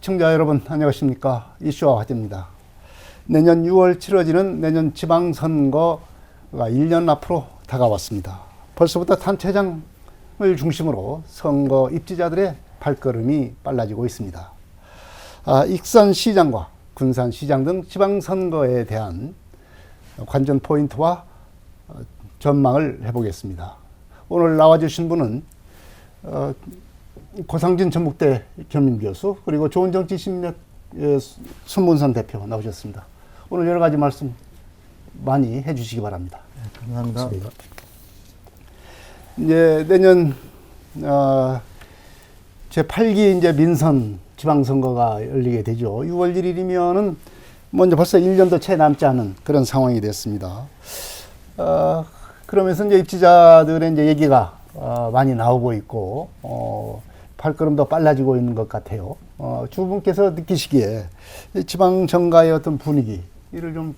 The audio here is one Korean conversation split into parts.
시청자 여러분 안녕하십니까. 이슈와 화제입니다. 내년 6월 치러지는 내년 지방선거가 1년 앞으로 다가왔습니다. 벌써부터 단체장을 중심으로 선거 입지자들의 발걸음이 빨라지고 있습니다. 익산시장과 군산시장 등 지방선거에 대한 관전 포인트와 전망을 해보겠습니다. 오늘 나와주신 분은 고상진 전북대 겸임교수 그리고 좋은정치심리학 손문선 대표 나오셨습니다. 오늘 여러 가지 말씀 많이 해주시기 바랍니다. 네, 감사합니다. 이제 내년 제8기 이제 민선 지방선거가 열리게 되죠. 6월 1일이면은 먼저 벌써 1년도 채 남지 않은 그런 상황이 됐습니다. 그러면서 이제 입지자들의 이제 얘기가 많이 나오고 있고 발걸음도 빨라지고 있는 것 같아요. 주 분께서 느끼시기에 지방 정가의 어떤 분위기를 좀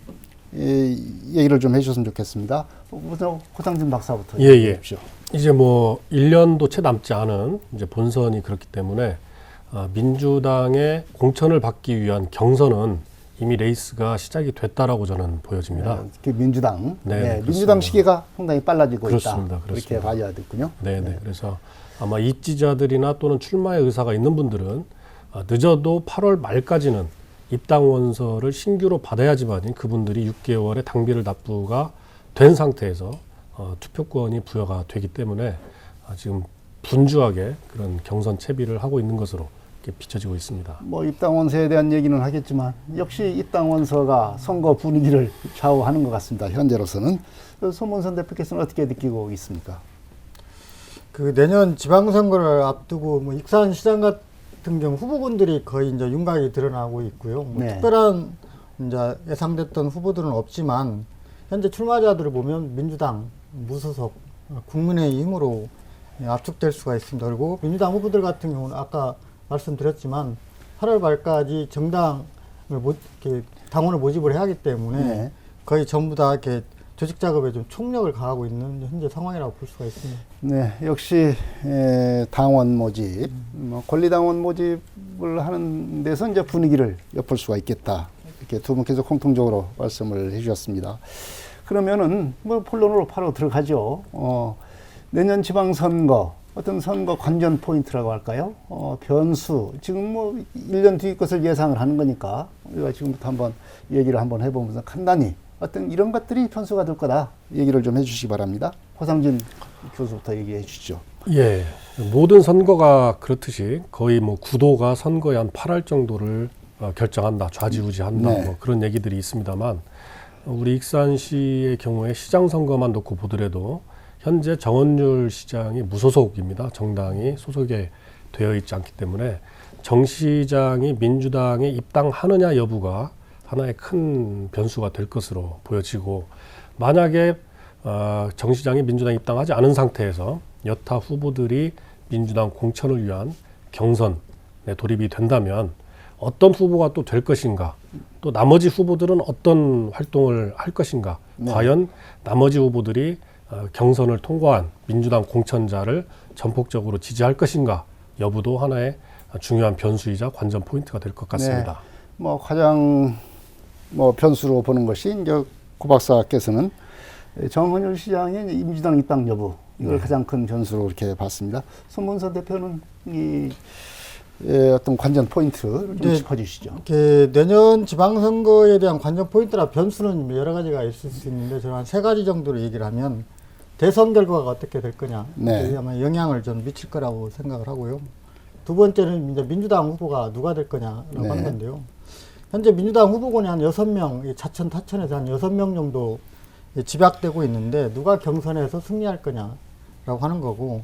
얘기를 좀 해주셨으면 좋겠습니다. 우선 고상진 박사부터 해주십시오. 이제 뭐 1년도 채 남지 않은 이제 본선이 그렇기 때문에 민주당의 공천을 받기 위한 경선은 이미 레이스가 시작이 됐다라고 저는 보여집니다. 네, 민주당, 네, 민주당 시기가 상당히 빨라지고 그렇습니다. 있다. 그렇게 봐야 되겠군요. 네. 그래서 아마 입지자들이나 또는 출마의 의사가 있는 분들은 늦어도 8월 말까지는 입당 원서를 신규로 받아야지만 그분들이 6개월의 당비를 납부가 된 상태에서 투표권이 부여가 되기 때문에 지금 분주하게 그런 경선 채비를 하고 있는 것으로 이렇게 비춰지고 있습니다. 뭐 입당 원서에 대한 얘기는 하겠지만 역시 입당 원서가 선거 분위기를 좌우하는 것 같습니다. 현재로서는. 손문선 대표께서는 어떻게 느끼고 있습니까? 그 내년 지방선거를 앞두고 뭐 익산시장 같은 경우 후보군들이 거의 이제 윤곽이 드러나고 있고요. 뭐 네. 특별한 이제 예상됐던 후보들은 없지만 현재 출마자들을 보면 민주당, 무소속, 국민의힘으로 압축될 수가 있습니다. 그리고 민주당 후보들 같은 경우는 아까 말씀드렸지만 8월 말까지 정당을 이렇게 당원을 모집을 해야 하기 때문에 네. 거의 전부 다 이렇게 조직 작업에 좀 총력을 가하고 있는 현재 상황이라고 볼 수가 있습니다. 네, 역시 당원 모집, 권리당원 모집을 하는 데서 이제 분위기를 엿볼 수가 있겠다. 이렇게 두 분께서 공통적으로 말씀을 해주셨습니다. 그러면은 뭐 본론으로 바로 들어가죠. 내년 지방선거 어떤 선거 관전 포인트라고 할까요? 변수 지금 뭐 1년 뒤 것을 예상을 하는 거니까 우리가 지금부터 한번 얘기를 한번 해보면서 간단히 어떤 이런 것들이 변수가 될 거다 얘기를 좀 해주시기 바랍니다. 고상진 교수부터 얘기해 주시죠. 예, 모든 선거가 그렇듯이 거의 뭐 구도가 선거의 한 8할 정도를 결정한다, 좌지우지한다, 네. 뭐 그런 얘기들이 있습니다만 우리 익산시의 경우에 시장 선거만 놓고 보더라도 현재 정원율 시장이 무소속입니다. 정당이 소속에 되어 있지 않기 때문에 정 시장이 민주당에 입당하느냐 여부가 하나의 큰 변수가 될 것으로 보여지고, 만약에 정 시장이 민주당에 입당하지 않은 상태에서 여타 후보들이 민주당 공천을 위한 경선에 돌입이 된다면 어떤 후보가 또 될 것인가, 또 나머지 후보들은 어떤 활동을 할 것인가, 네. 과연 나머지 후보들이 경선을 통과한 민주당 공천자를 전폭적으로 지지할 것인가 여부도 하나의 중요한 변수이자 관전 포인트가 될 것 같습니다. 네. 뭐 가장 변수로 보는 것이 이제 고 박사께서는 정원율 시장의 민주당 입당 여부 이걸 가장 큰 변수로 이렇게 봤습니다. 손문선 대표는 이 어떤 관전 포인트를 좀 짚어주시죠. 내년 지방선거에 대한 관전 포인트나 변수는 여러 가지가 있을 수 있는데 저는 한 3가지 정도로 얘기를 하면 대선 결과가 어떻게 될 거냐, 네. 아마 영향을 좀 미칠 거라고 생각을 하고요. 두 번째는 이제 민주당 후보가 누가 될 거냐라고 네. 하는 건데요. 현재 민주당 후보군이 한 6명, 자천, 타천에서 한 6명 정도 집약되고 있는데 누가 경선에서 승리할 거냐라고 하는 거고,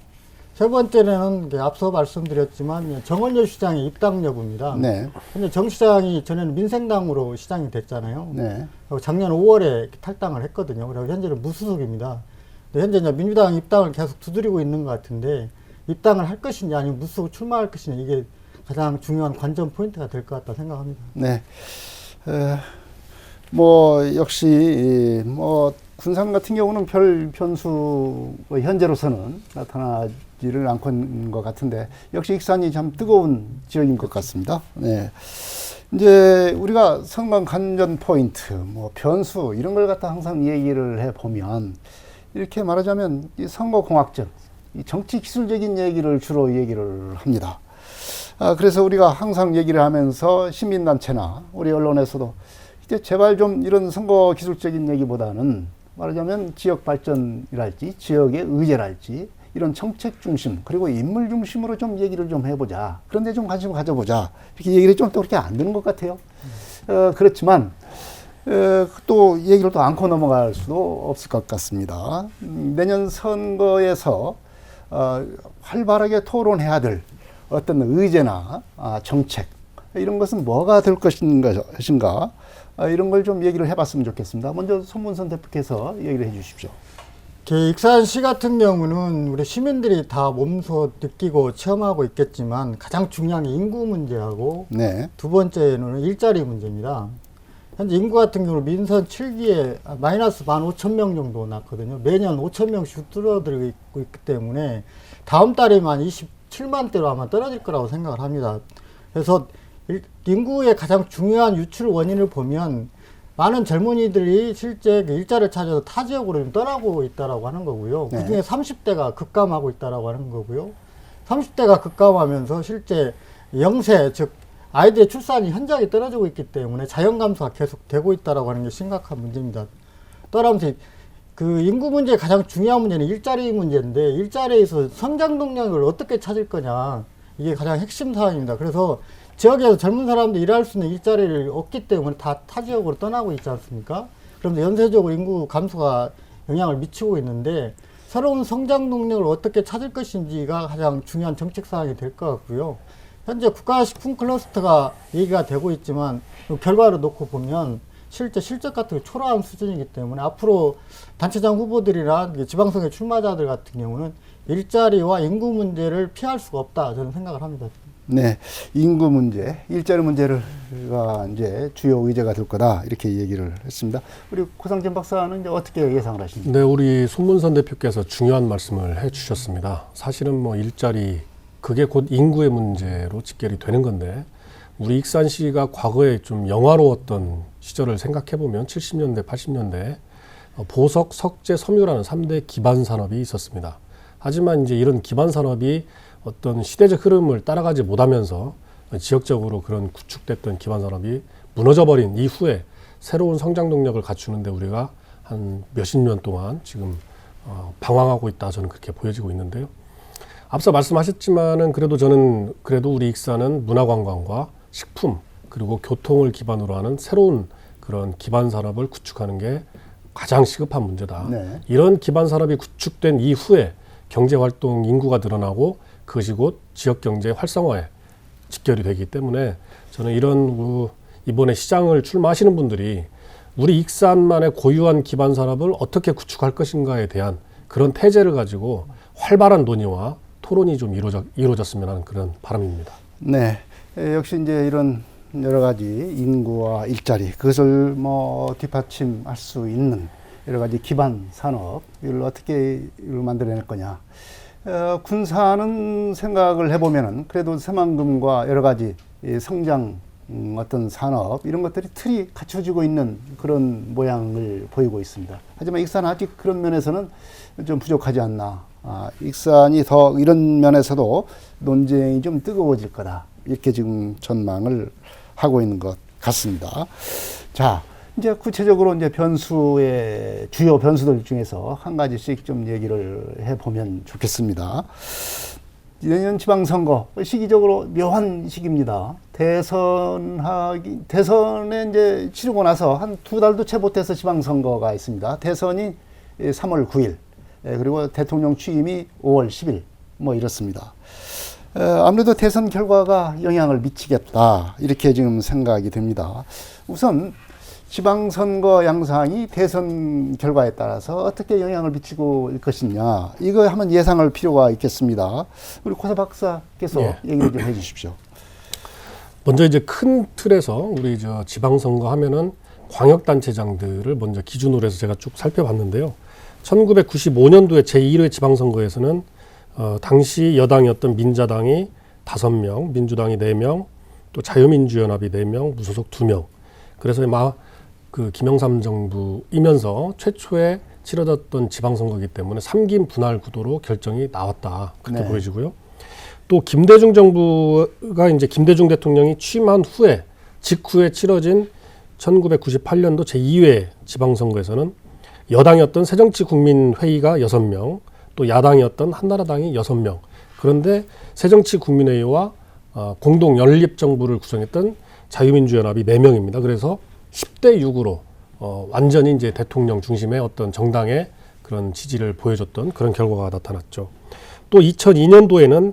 세 번째는 앞서 말씀드렸지만 정원열 시장의 입당 여부입니다. 네. 근데 정 시장이 전에는 민생당으로 시장이 됐잖아요. 네. 그리고 작년 5월에 탈당을 했거든요. 그리고 현재는 무소속입니다. 근데 현재 이제 민주당 입당을 계속 두드리고 있는 것 같은데 입당을 할 것이냐 아니면 무소속 출마할 것이냐, 이게 가장 중요한 관전 포인트가 될 것 같다 생각합니다. 네. 뭐 역시 군산 같은 경우는 별 변수 현재로서는 나타나지를 않고 있는 것 같은데 역시 익산이 참 뜨거운 지역인 것 같습니다. 네. 이제 우리가 선거 관전 포인트, 뭐 변수 이런 걸 갖다 항상 얘기를 해 보면 이렇게 말하자면 이 선거 공학적, 이 정치 기술적인 얘기를 주로 얘기를 합니다. 그래서 우리가 항상 얘기를 하면서 시민단체나 우리 언론에서도 이제 제발 좀 이런 선거 기술적인 얘기보다는 말하자면 지역 발전이랄지 지역의 의제랄지 이런 정책 중심 그리고 인물 중심으로 좀 얘기를 좀 해보자. 그런데 좀 관심을 가져보자. 이렇게 얘기를 좀 또 그렇게 안 되는 것 같아요. 그렇지만 또 얘기를 또 않고 넘어갈 수도 없을 것 같습니다. 내년 선거에서 활발하게 토론해야 될 어떤 의제나 정책 이런 것은 뭐가 될 것인가 이런 걸 좀 얘기를 해봤으면 좋겠습니다. 먼저 손문선 대표께서 얘기를 해주십시오. 익산시 같은 경우는 우리 시민들이 다 몸소 느끼고 체험하고 있겠지만 가장 중요한 게 인구 문제하고 네. 두 번째는 일자리 문제입니다. 현재 인구 같은 경우는 민선 7기에 마이너스 15,000명 정도 났거든요. 매년 5,000명씩 줄어들고 있기 때문에 다음 달에만 27만 대로 아마 떨어질 거라고 생각을 합니다. 그래서 인구의 가장 중요한 유출 원인을 보면 많은 젊은이들이 실제 일자리를 찾아서 타 지역으로 떠나고 있다라고 하는 거고요. 네. 그중에 30대가 급감하고 있다라고 하는 거고요. 30대가 급감하면서 실제 영세, 즉 아이들의 출산이 현저하게 떨어지고 있기 때문에 자연 감소가 계속 되고 있다라고 하는 게 심각한 문제입니다. 따라서 그 인구 문제의 가장 중요한 문제는 일자리 문제인데 일자리에서 성장 동력을 어떻게 찾을 거냐 이게 가장 핵심 사항입니다. 그래서 지역에서 젊은 사람들이 일할 수 있는 일자리를 얻기 때문에 다 타 지역으로 떠나고 있지 않습니까? 그러면서 연쇄적으로 인구 감소가 영향을 미치고 있는데 새로운 성장 동력을 어떻게 찾을 것인지가 가장 중요한 정책 사항이 될 것 같고요. 현재 국가식품 클러스터가 얘기가 되고 있지만 결과를 놓고 보면 실제 실적 같은 게 초라한 수준이기 때문에 앞으로 단체장 후보들이나 지방선거 출마자들 같은 경우는 일자리와 인구 문제를 피할 수가 없다 저는 생각을 합니다. 네, 인구 문제, 일자리 문제가 이제 주요 의제가 될 거다 이렇게 얘기를 했습니다. 우리 고상진 박사는 이제 어떻게 예상을 하십니까? 네, 우리 손문선 대표께서 중요한 말씀을 해주셨습니다. 사실은 뭐 일자리 그게 곧 인구의 문제로 직결이 되는 건데 우리 익산시가 과거에 좀 영화로웠던 시절을 생각해 보면 70년대, 80년대 보석, 석재, 섬유라는 3대 기반 산업이 있었습니다. 하지만 이제 이런 기반 산업이 어떤 시대적 흐름을 따라가지 못하면서 지역적으로 그런 구축됐던 기반 산업이 무너져버린 이후에 새로운 성장 동력을 갖추는데 우리가 한 몇십 년 동안 지금 방황하고 있다 저는 그렇게 보여지고 있는데요. 앞서 말씀하셨지만은 그래도 저는 그래도 우리 익산은 문화관광과 식품 그리고 교통을 기반으로 하는 새로운 그런 기반 산업을 구축하는 게 가장 시급한 문제다. 네. 이런 기반 산업이 구축된 이후에 경제 활동 인구가 늘어나고 그것이 곧 지역 경제 활성화에 직결이 되기 때문에 저는 이런 이번에 시장을 출마하시는 분들이 우리 익산만의 고유한 기반 산업을 어떻게 구축할 것인가에 대한 그런 태제를 가지고 활발한 논의와 토론이 좀 이루어졌으면 하는 그런 바람입니다. 네, 역시 이제 이런 여러 가지 인구와 일자리 그것을 뭐 뒷받침할 수 있는 여러 가지 기반 산업 이걸 어떻게 만들어낼 거냐. 군산은 생각을 해보면은 그래도 새만금과 여러 가지 성장 어떤 산업 이런 것들이 틀이 갖춰지고 있는 그런 모양을 보이고 있습니다. 하지만 익산은 아직 그런 면에서는 좀 부족하지 않나. 익산이 더 이런 면에서도 논쟁이 좀 뜨거워질 거다. 이렇게 지금 전망을 하고 있는 것 같습니다. 자, 이제 구체적으로 이제 변수의 주요 변수들 중에서 한 가지씩 좀 얘기를 해보면 좋겠습니다. 내년 지방선거 시기적으로 묘한 시기입니다. 대선에 이제 치르고 나서 한 2달도 채 못해서 지방선거가 있습니다. 대선이 3월 9일 그리고 대통령 취임이 5월 10일 뭐 이렇습니다. 아무래도 대선 결과가 영향을 미치겠다 이렇게 지금 생각이 됩니다. 우선 지방선거 양상이 대선 결과에 따라서 어떻게 영향을 미치고 일 것이냐 이거 한번 예상할 필요가 있겠습니다. 우리 고사 박사께서 예. 얘기를 좀 해주십시오. 먼저 이제 큰 틀에서 우리 저 지방선거 하면은 광역단체장들을 먼저 기준으로 해서 제가 쭉 살펴봤는데요. 1995년도에 제1회 지방선거에서는 당시 여당이었던 민자당이 5명, 민주당이 4명, 또 자유민주연합이 4명, 무소속 2명. 그래서 그 김영삼 정부이면서 최초에 치러졌던 지방선거이기 때문에 3긴 분할 구도로 결정이 나왔다. 그렇게 네. 보여지고요. 또 김대중 정부가 이제 김대중 대통령이 취임한 후에 직후에 치러진 1998년도 제2회 지방선거에서는 여당이었던 새정치국민회의가 6명, 또 야당이었던 한나라당이 6명. 그런데 새정치국민회의와 공동 연립정부를 구성했던 자유민주연합이 4명입니다. 그래서 10대 6으로 완전히 이제 대통령 중심의 어떤 정당의 그런 지지를 보여줬던 그런 결과가 나타났죠. 또 2002년도에는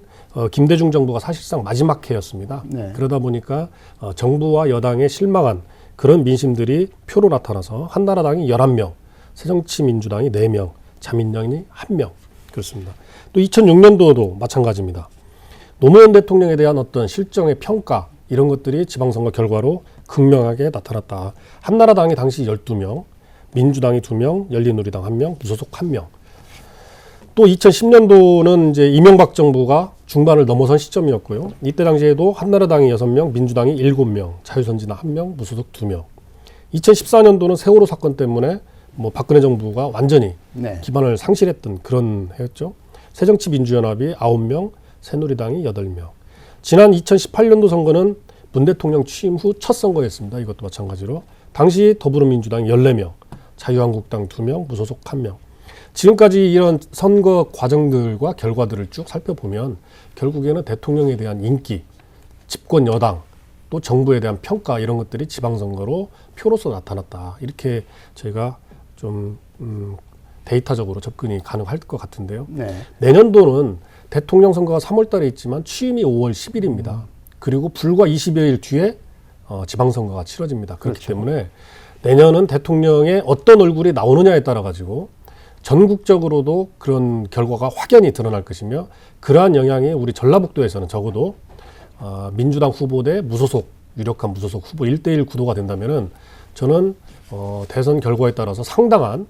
김대중 정부가 사실상 마지막 해였습니다. 네. 그러다 보니까 정부와 여당에 실망한 그런 민심들이 표로 나타나서 한나라당이 11명, 새정치민주당이 4명, 자민련이 1명. 그렇습니다. 또 2006년도도 마찬가지입니다. 노무현 대통령에 대한 어떤 실정의 평가 이런 것들이 지방선거 결과로 극명하게 나타났다. 한나라당이 당시 12명, 민주당이 2명, 열린우리당 1명, 무소속 1명. 또 2010년도는 이제 이명박 정부가 중반을 넘어선 시점이었고요. 이때 당시에도 한나라당이 6명, 민주당이 7명, 자유선진당 1명, 무소속 2명. 2014년도는 세월호 사건 때문에 박근혜 정부가 완전히 네. 기반을 상실했던 그런 해였죠. 새정치민주연합이 9명, 새누리당이 8명. 지난 2018년도 선거는 문 대통령 취임 후 첫 선거였습니다. 이것도 마찬가지로. 당시 더불어민주당 14명, 자유한국당 2명, 무소속 1명. 지금까지 이런 선거 과정들과 결과들을 쭉 살펴보면 결국에는 대통령에 대한 인기, 집권 여당, 또 정부에 대한 평가 이런 것들이 지방선거로 표로서 나타났다. 이렇게 저희가 좀 데이터적으로 접근이 가능할 것 같은데요. 네. 내년도는 대통령 선거가 3월 달에 있지만 취임이 5월 10일입니다. 그리고 불과 20여일 뒤에 지방선거가 치러집니다. 그렇기 그렇죠. 때문에 내년은 대통령의 어떤 얼굴이 나오느냐에 따라 가지고 전국적으로도 그런 결과가 확연히 드러날 것이며 그러한 영향이 우리 전라북도에서는 적어도 민주당 후보 대 무소속, 유력한 무소속 후보 1대1 구도가 된다면은 저는 대선 결과에 따라서 상당한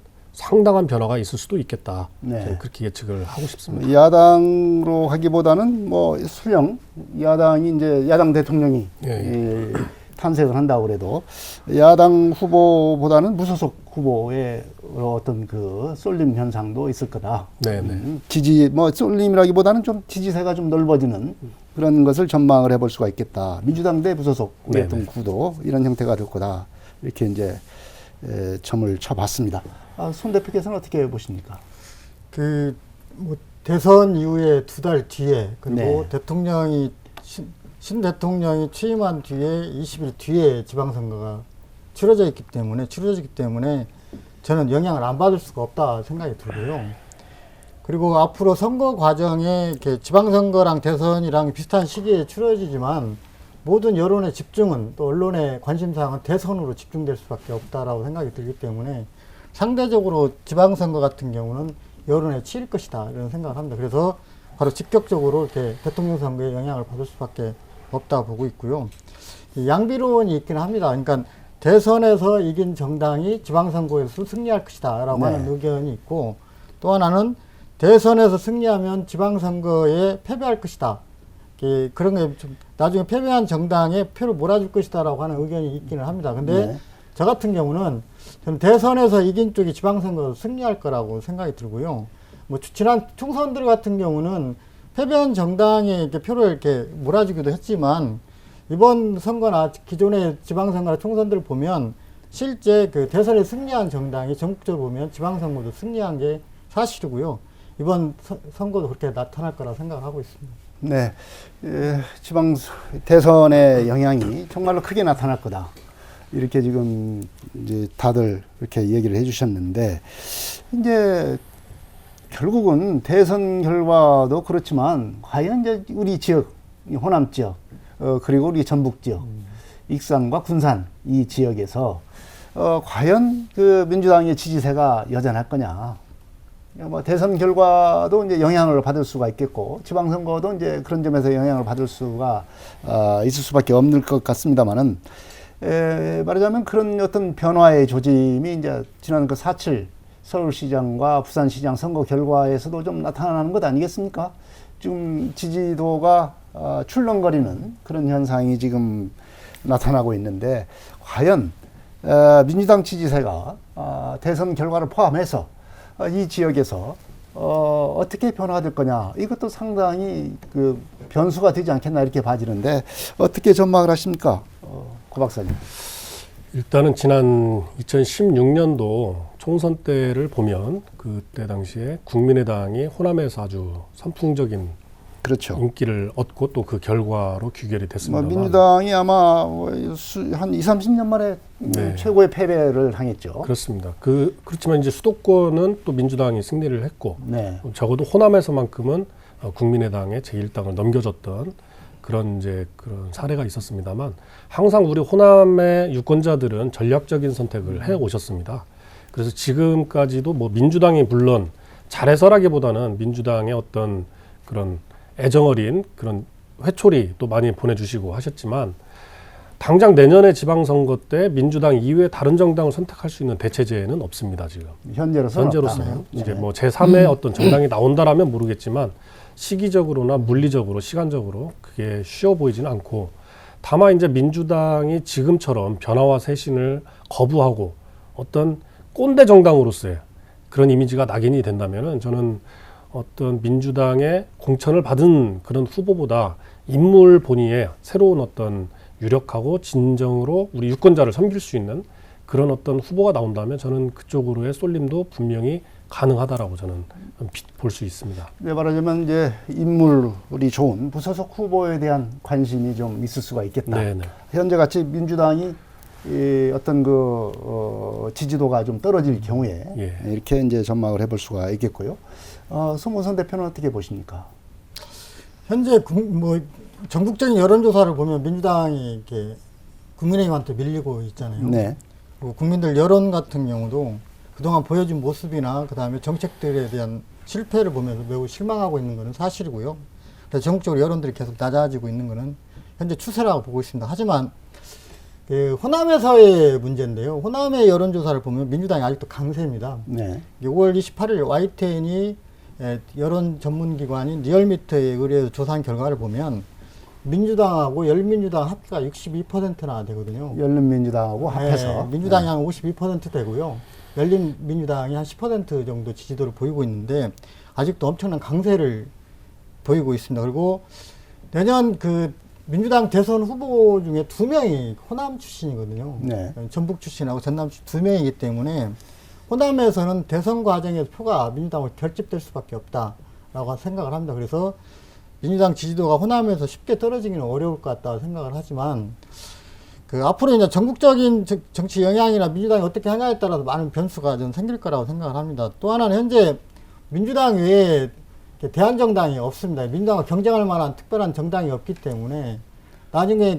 변화가 있을 수도 있겠다. 네. 저는 그렇게 예측을 하고 싶습니다. 야당으로 하기보다는 설령 야당이 이제 야당 대통령이 예. 탄생을 한다고 그래도 야당 후보보다는 무소속 후보의 어떤 그 쏠림 현상도 있을 거다. 네네. 지지 쏠림이라기보다는 좀 지지세가 좀 넓어지는 그런 것을 전망을 해볼 수가 있겠다. 민주당 대 무소속 어떤 네네. 구도 이런 형태가 될 거다. 이렇게 이제 점을 쳐봤습니다. 손 대표께서는 어떻게 보십니까? 대선 이후에 2달 뒤에 그리고 네. 대통령이 신 대통령이 취임한 뒤에 20일 뒤에 지방선거가 치러지기 때문에 저는 영향을 안 받을 수가 없다 생각이 들고요. 그리고 앞으로 선거 과정에 이렇게 지방선거랑 대선이랑 비슷한 시기에 치러지지만 모든 여론의 집중은 또 언론의 관심사항은 대선으로 집중될 수밖에 없다라고 생각이 들기 때문에 상대적으로 지방선거 같은 경우는 여론에 치일 것이다 이런 생각을 합니다. 그래서 바로 직격적으로 이렇게 대통령 선거에 영향을 받을 수밖에 없다 보고 있고요. 양비론이 있긴 합니다. 그러니까 대선에서 이긴 정당이 지방선거에서 승리할 것이다라고 네. 하는 의견이 있고 또 하나는 대선에서 승리하면 지방선거에 패배할 것이다. 그런 게 좀 나중에 패배한 정당에 표를 몰아줄 것이다라고 하는 의견이 있기는 합니다. 근데 네. 저 같은 경우는 저는 대선에서 이긴 쪽이 지방선거에서 승리할 거라고 생각이 들고요. 지난 총선들 같은 경우는 패배한 정당에 이렇게 표를 이렇게 몰아주기도 했지만 이번 선거나 기존의 지방선거나 총선들을 보면 실제 그 대선에 승리한 정당이 전국적으로 보면 지방선거도 승리한 게 사실이고요. 이번 선거도 그렇게 나타날 거라 생각하고 있습니다. 네, 지방 대선의 영향이 정말로 크게 나타날 거다. 이렇게 지금 이제 다들 그렇게 얘기를 해주셨는데 이제 결국은 대선 결과도 그렇지만 과연 이제 우리 지역, 호남 지역, 그리고 우리 전북 지역, 익산과 군산 이 지역에서 과연 그 민주당의 지지세가 여전할 거냐. 대선 결과도 이제 영향을 받을 수가 있겠고 지방선거도 이제 그런 점에서 영향을 받을 수가 있을 수밖에 없는 것 같습니다만은 말하자면 그런 어떤 변화의 조짐이 이제 지난 그 4.7 서울시장과 부산시장 선거 결과에서도 좀 나타나는 것 아니겠습니까? 지금 지지도가 출렁거리는 그런 현상이 지금 나타나고 있는데, 과연 민주당 지지세가 대선 결과를 포함해서 이 지역에서 어떻게 변화될 거냐, 이것도 상당히 그 변수가 되지 않겠나 이렇게 봐지는데, 어떻게 전망을 하십니까, 고 박사님? 일단은 지난 2016년도 총선 때를 보면 그때 당시에 국민의당이 호남에서 아주 선풍적인 그렇죠. 인기를 얻고 또 그 결과로 귀결이 됐습니다. 민주당이 아마 한 20, 30년 만에 네. 최고의 패배를 당했죠. 그렇습니다. 그렇지만 이제 수도권은 또 민주당이 승리를 했고, 네. 적어도 호남에서만큼은 국민의당에 제1당을 넘겨줬던 그런 사례가 있었습니다만, 항상 우리 호남의 유권자들은 전략적인 선택을 해 오셨습니다. 그래서 지금까지도 뭐 민주당이 물론 잘해서라기보다는 민주당의 어떤 그런 애정어린 그런 회초리 또 많이 보내주시고 하셨지만, 당장 내년에 지방선거 때 민주당 이외에 다른 정당을 선택할 수 있는 대체제는 없습니다. 지금 현재로서는 이제 뭐 제3의 어떤 정당이 나온다라면 모르겠지만, 시기적으로나 물리적으로 시간적으로 그게 쉬워 보이지는 않고, 다만 이제 민주당이 지금처럼 변화와 쇄신을 거부하고 어떤 꼰대 정당으로서의 그런 이미지가 낙인이 된다면은, 저는 어떤 민주당의 공천을 받은 그런 후보보다 인물 본위에 새로운 어떤 유력하고 진정으로 우리 유권자를 섬길 수 있는 그런 어떤 후보가 나온다면, 저는 그쪽으로의 쏠림도 분명히 가능하다라고 저는 볼 수 있습니다. 네, 말하자면 이제 인물이 좋은 무소속 후보에 대한 관심이 좀 있을 수가 있겠다. 네네. 현재 같이 민주당이 어떤 지지도가 좀 떨어질 경우에 예. 이렇게 이제 전망을 해볼 수가 있겠고요. 손문선 대표는 어떻게 보십니까? 현재 전국적인 여론조사를 보면 민주당이 이렇게 국민의힘한테 밀리고 있잖아요. 네. 국민들 여론 같은 경우도 그동안 보여준 모습이나 그다음에 정책들에 대한 실패를 보면서 매우 실망하고 있는 것은 사실이고요. 그래서 전국적으로 여론들이 계속 낮아지고 있는 것은 현재 추세라고 보고 있습니다. 하지만 호남에서의 문제인데요. 호남의 여론조사를 보면 민주당이 아직도 강세입니다. 네. 5월 28일 YTN이 여론 전문기관인 리얼미터에 의뢰해서 조사한 결과를 보면 민주당하고 열민주당 합계가 62%나 되거든요. 열린민주당하고 합해서 민주당이 한 52% 되고요. 열린민주당이 한 10% 정도 지지도를 보이고 있는데, 아직도 엄청난 강세를 보이고 있습니다. 그리고 내년 민주당 대선 후보 중에 2명이 호남 출신이거든요. 네. 전북 출신하고 전남 출신 2명이기 때문에 호남에서는 대선 과정에서 표가 민주당으로 결집될 수밖에 없다라고 생각을 합니다. 그래서 민주당 지지도가 호남에서 쉽게 떨어지기는 어려울 것 같다 생각을 하지만, 앞으로 이제 전국적인 정치 영향이나 민주당이 어떻게 하냐에 따라서 많은 변수가 좀 생길 거라고 생각을 합니다. 또 하나는 현재 민주당 외에 대안정당이 없습니다. 민주당과 경쟁할 만한 특별한 정당이 없기 때문에 나중에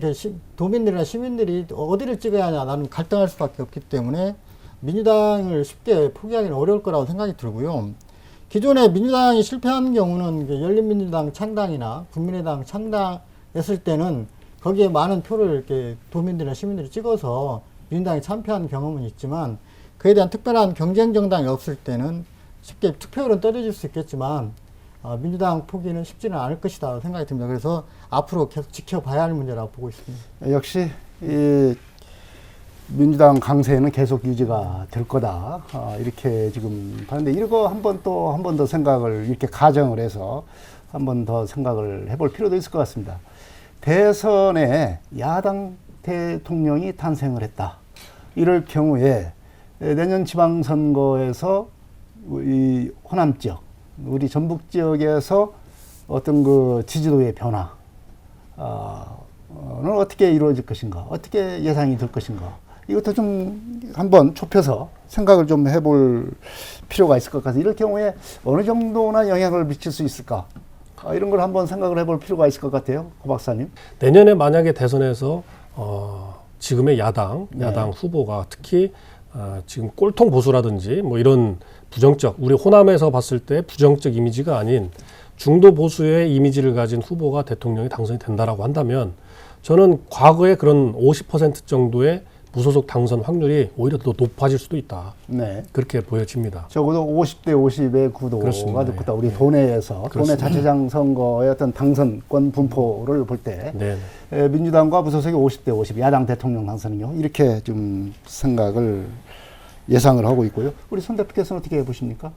도민들이나 시민들이 어디를 찍어야 하냐 나는 갈등할 수밖에 없기 때문에 민주당을 쉽게 포기하기는 어려울 거라고 생각이 들고요. 기존에 민주당이 실패한 경우는 열린민주당 창당이나 국민의당 창당했을 때는 거기에 많은 표를 이렇게 도민들이나 시민들이 찍어서 민주당이 참패한 경험은 있지만, 그에 대한 특별한 경쟁 정당이 없을 때는 쉽게 투표율은 떨어질 수 있겠지만 민주당 포기는 쉽지는 않을 것이다 생각이 듭니다. 그래서 앞으로 계속 지켜봐야 할 문제라고 보고 있습니다. 역시 이 민주당 강세는 계속 유지가 될 거다, 이렇게 지금 하는데, 이거 한 번 더 생각을 이렇게 가정을 해서 한 번 더 생각을 해볼 필요도 있을 것 같습니다. 대선에 야당 대통령이 탄생을 했다. 이럴 경우에 내년 지방선거에서 이 호남 지역, 우리 전북 지역에서 어떤 지지도의 변화는 어떻게 이루어질 것인가, 어떻게 예상이 될 것인가, 이것도 좀 한번 좁혀서 생각을 좀 해볼 필요가 있을 것 같아서, 이럴 경우에 어느 정도나 영향을 미칠 수 있을까, 이런 걸 한번 생각을 해볼 필요가 있을 것 같아요, 고 박사님. 내년에 만약에 대선에서 지금의 야당 후보가 특히 지금 꼴통 보수라든지 뭐 이런 부정적, 우리 호남에서 봤을 때 부정적 이미지가 아닌 중도 보수의 이미지를 가진 후보가 대통령이 당선이 된다라고 한다면, 저는 과거에 그런 50% 정도의 무소속 당선 확률이 오히려 더 높아질 수도 있다. 네. 그렇게 보여집니다. 적어도 50대 50의 구도가 그렇습니다. 높다. 우리 예. 도내에서 도내 그렇습니다. 자치장 선거의 어떤 당선권 분포를 볼 때 네. 민주당과 무소속이 50대 50, 야당 대통령 당선은요. 이렇게 좀 생각을 예상을 하고 있고요. 우리 손 대표께서는 어떻게 보십니까?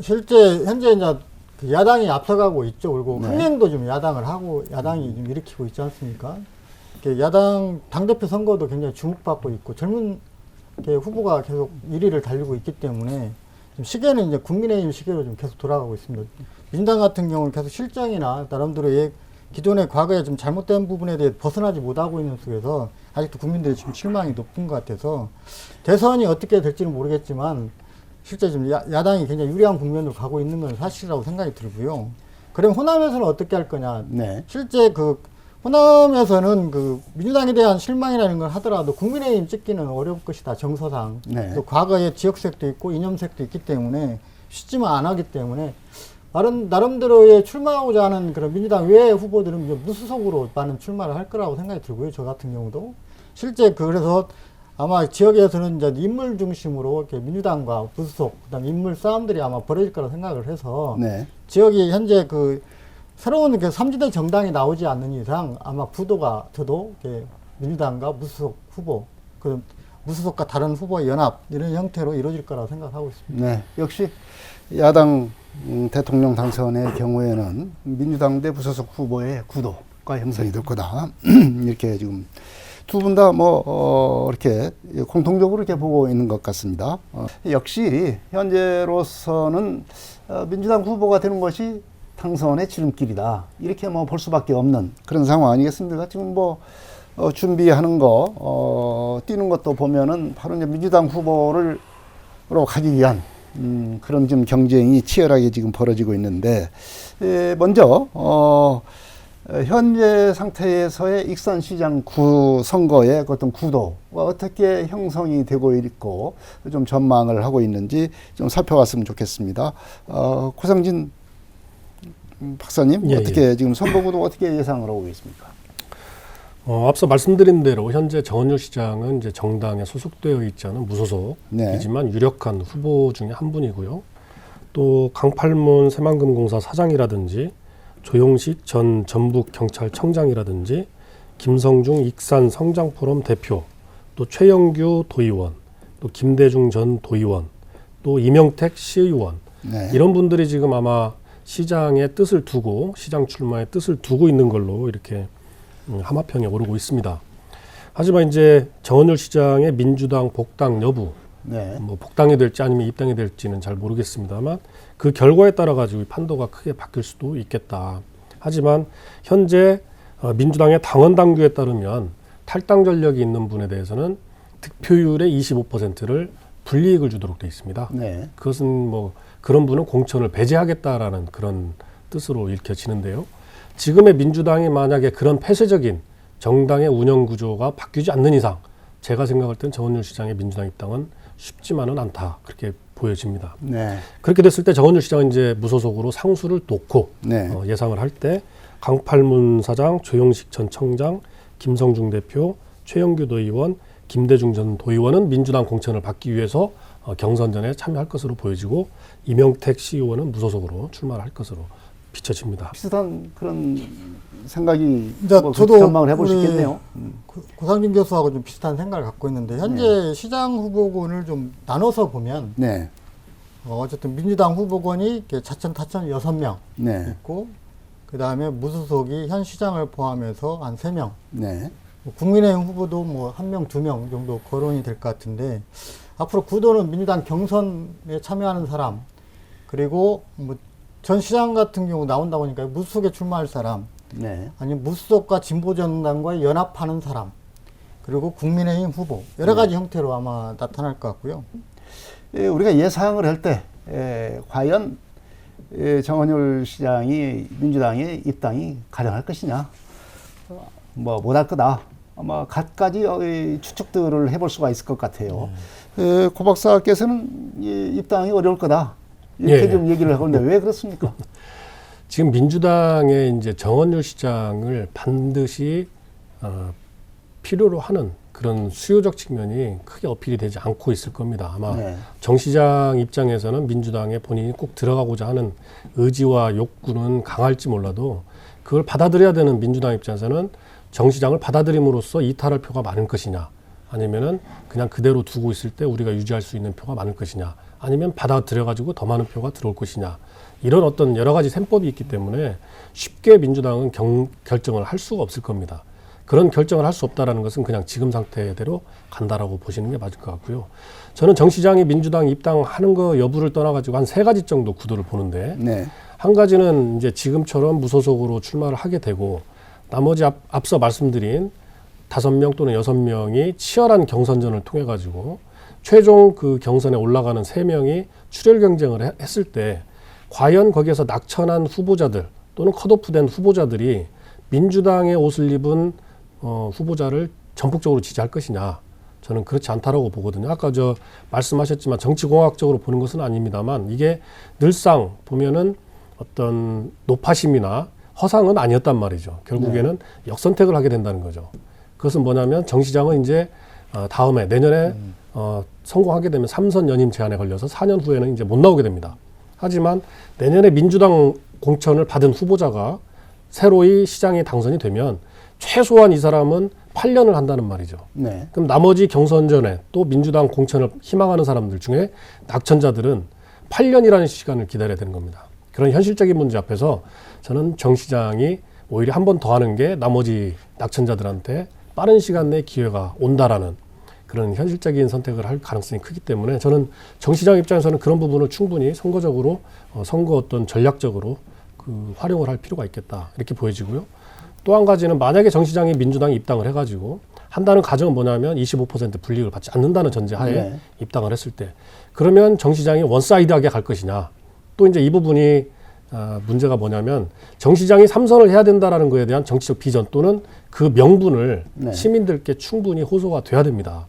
실제 현재 이제 그 야당이 앞서가고 있죠. 그리고 네. 흥행도 좀 야당을 하고 야당이 좀 일으키고 있지 않습니까? 야당 당대표 선거도 굉장히 주목받고 있고 젊은 후보가 계속 1위를 달리고 있기 때문에 지금 시계는 이제 국민의힘 시계로 좀 계속 돌아가고 있습니다. 민주당 같은 경우는 계속 실정이나 나름대로 기존의 과거에 좀 잘못된 부분에 대해 벗어나지 못하고 있는 속에서 아직도 국민들의 지금 실망이 높은 것 같아서 대선이 어떻게 될지는 모르겠지만 실제 지금 야당이 굉장히 유리한 국면으로 가고 있는 건 사실이라고 생각이 들고요. 그럼 호남에서는 어떻게 할 거냐? 네. 실제 호남에서는 민주당에 대한 실망이라는 걸 하더라도 국민의힘 찍기는 어려울 것이다. 정서상. 네. 또 과거에 지역색도 있고 이념색도 있기 때문에 쉽지만 안 하기 때문에 나름대로의 출마하고자 하는 그런 민주당 외의 후보들은 무소속으로 많은 출마를 할 거라고 생각이 들고요. 저 같은 경우도. 실제 그래서 아마 지역에서는 이제 인물 중심으로 이렇게 민주당과 무소속, 그다음 인물 싸움들이 아마 벌어질 거라고 생각을 해서 네. 지역이 현재 새로운 3지대 정당이 나오지 않는 이상 아마 구도가 저도 민주당과 무소속 후보, 무소속과 다른 후보의 연합 이런 형태로 이루어질 거라고 생각하고 있습니다. 네. 역시 야당 대통령 당선의 경우에는 민주당 대 무소속 후보의 구도가 형성이 될 거다. 이렇게 지금 두 분 다 이렇게 공통적으로 이렇게 보고 있는 것 같습니다. 역시 현재로서는 민주당 후보가 되는 것이 당선의 지름길이다. 이렇게 볼 수밖에 없는 그런 상황 아니겠습니까? 지금 준비하는 뛰는 것도 보면은 바로 이제 민주당 후보로 가기 위한 그런 좀 경쟁이 치열하게 지금 벌어지고 있는데, 먼저, 현재 상태에서의 익산시장 선거의 어떤 구도가 어떻게 형성이 되고 있고 좀 전망을 하고 있는지 좀 살펴봤으면 좋겠습니다. 고상진 박사님, 예, 어떻게 지금 선거 구도 어떻게 예상을 하고 계십니까? 앞서 말씀드린 대로 현재 정원율 시장은 이제 정당에 소속되어 있지 않은 네. 무소속이지만 유력한 후보 중에 한 분이고요. 또 강팔문 새만금공사 사장이라든지 조용식 전 전북경찰청장이라든지 김성중 익산 성장포럼 대표, 또 최영규 도의원, 또 김대중 전 도의원, 또 이명택 시의원, 네. 이런 분들이 지금 아마 시장의 뜻을 두고 시장 출마의 뜻을 두고 있는 걸로 이렇게 하마평에 오르고 있습니다. 하지만 이제 정원율 시장의 민주당 복당 여부, 네. 복당이 될지 아니면 입당이 될지는 잘 모르겠습니다만 그 결과에 따라 가지고 판도가 크게 바뀔 수도 있겠다. 하지만 현재 민주당의 당원 당규에 따르면 탈당 전력이 있는 분에 대해서는 득표율의 25%를 불이익을 주도록 되어 있습니다. 네. 그것은 그런 분은 공천을 배제하겠다라는 그런 뜻으로 읽혀지는데요. 지금의 민주당이 만약에 그런 폐쇄적인 정당의 운영 구조가 바뀌지 않는 이상 제가 생각할 땐 정원율 시장의 민주당 입당은 쉽지만은 않다. 그렇게 보여집니다. 네. 그렇게 됐을 때 정원율 시장은 이제 무소속으로 상수를 놓고 네. 예상을 할 때 강팔문 사장, 조용식 전 청장, 김성중 대표, 최영규 도의원, 김대중 전 도의원은 민주당 공천을 받기 위해서 경선전에 참여할 것으로 보여지고 이명택 시의원은 무소속으로 출마를 할 것으로 비춰집니다. 비슷한 그런 생각이 저도 전망을 해볼 수 있겠네요. 고상진 교수하고 좀 비슷한 생각을 갖고 있는데 현재 시장 후보군을 좀 나눠서 보면 네. 어쨌든 민주당 후보군이 자천 타천 6명 네. 있고 그 다음에 무소속이 현 시장을 포함해서 한 3명. 네. 국민의힘 후보도 1명, 2명 정도 거론이 될 것 같은데 앞으로 구도는 민주당 경선에 참여하는 사람 그리고 전 시장 같은 경우 나온다 보니까 무소속에 출마할 사람 네. 아니면 무소속과 진보정당과 연합하는 사람 그리고 국민의힘 후보 여러 가지 형태로 아마 나타날 것 같고요. 우리가 예상을 할 때 과연 정원율 시장이 민주당의 입당이 가능할 것이냐 못할 거다. 아마 갖가지 추측들을 해볼 수가 있을 것 같아요. 고 박사께서는 입당이 어려울 거다. 이렇게 예. 좀 얘기를 하고 있는데 왜 그렇습니까? 지금 민주당의 이제 정원율 시장을 반드시 필요로 하는 그런 수요적 측면이 크게 어필이 되지 않고 있을 겁니다. 아마 네. 정 시장 입장에서는 민주당에 본인이 꼭 들어가고자 하는 의지와 욕구는 강할지 몰라도 그걸 받아들여야 되는 민주당 입장에서는 정 시장을 받아들임으로써 이탈할 표가 많을 것이냐, 아니면은 그냥 그대로 두고 있을 때 우리가 유지할 수 있는 표가 많을 것이냐, 아니면 받아들여가지고 더 많은 표가 들어올 것이냐, 이런 어떤 여러 가지 셈법이 있기 때문에 쉽게 민주당은 결정을 할 수가 없을 겁니다. 그런 결정을 할 수 없다라는 것은 그냥 지금 상태대로 간다라고 보시는 게 맞을 것 같고요. 저는 정 시장이 민주당 입당하는 거 여부를 떠나가지고 한 3가지 정도 구도를 보는데, 네. 한 가지는 이제 지금처럼 무소속으로 출마를 하게 되고, 나머지 앞서 말씀드린 5명 또는 6명이 치열한 경선전을 통해 가지고 최종 그 경선에 올라가는 3명이 출혈 경쟁을 했을 때 과연 거기에서 낙천한 후보자들 또는 컷오프된 후보자들이 민주당의 옷을 입은 후보자를 전폭적으로 지지할 것이냐, 저는 그렇지 않다라고 보거든요. 아까 말씀하셨지만 정치공학적으로 보는 것은 아닙니다만, 이게 늘상 보면은 어떤 노파심이나 허상은 아니었단 말이죠. 결국에는 역선택을 하게 된다는 거죠. 그것은 뭐냐면 정 시장은 이제 다음해 내년에 성공하게 되면 3선 연임 제한에 걸려서 4년 후에는 이제 못 나오게 됩니다. 하지만 내년에 민주당 공천을 받은 후보자가 새로이 시장에 당선이 되면 최소한 이 사람은 8년을 한다는 말이죠. 네. 그럼 나머지 경선전에 또 민주당 공천을 희망하는 사람들 중에 낙천자들은 8년이라는 시간을 기다려야 되는 겁니다. 그런 현실적인 문제 앞에서 저는 정 시장이 오히려 한 번 더 하는 게 나머지 낙천자들한테 빠른 시간 내에 기회가 온다라는 그런 현실적인 선택을 할 가능성이 크기 때문에, 저는 정 시장 입장에서는 그런 부분을 충분히 선거적으로 선거 어떤 전략적으로 활용을 할 필요가 있겠다, 이렇게 보여지고요. 또 한 가지는 만약에 정 시장이 민주당에 입당을 해가지고 한다는 가정은 뭐냐면 25% 불이익을 받지 않는다는 전제하에 네. 입당을 했을 때, 그러면 정 시장이 원사이드하게 갈 것이냐, 또 이제 이 부분이 문제가 뭐냐면 정 시장이 3선을 해야 된다라는 거에 대한 정치적 비전 또는 그 명분을 네. 시민들께 충분히 호소가 돼야 됩니다.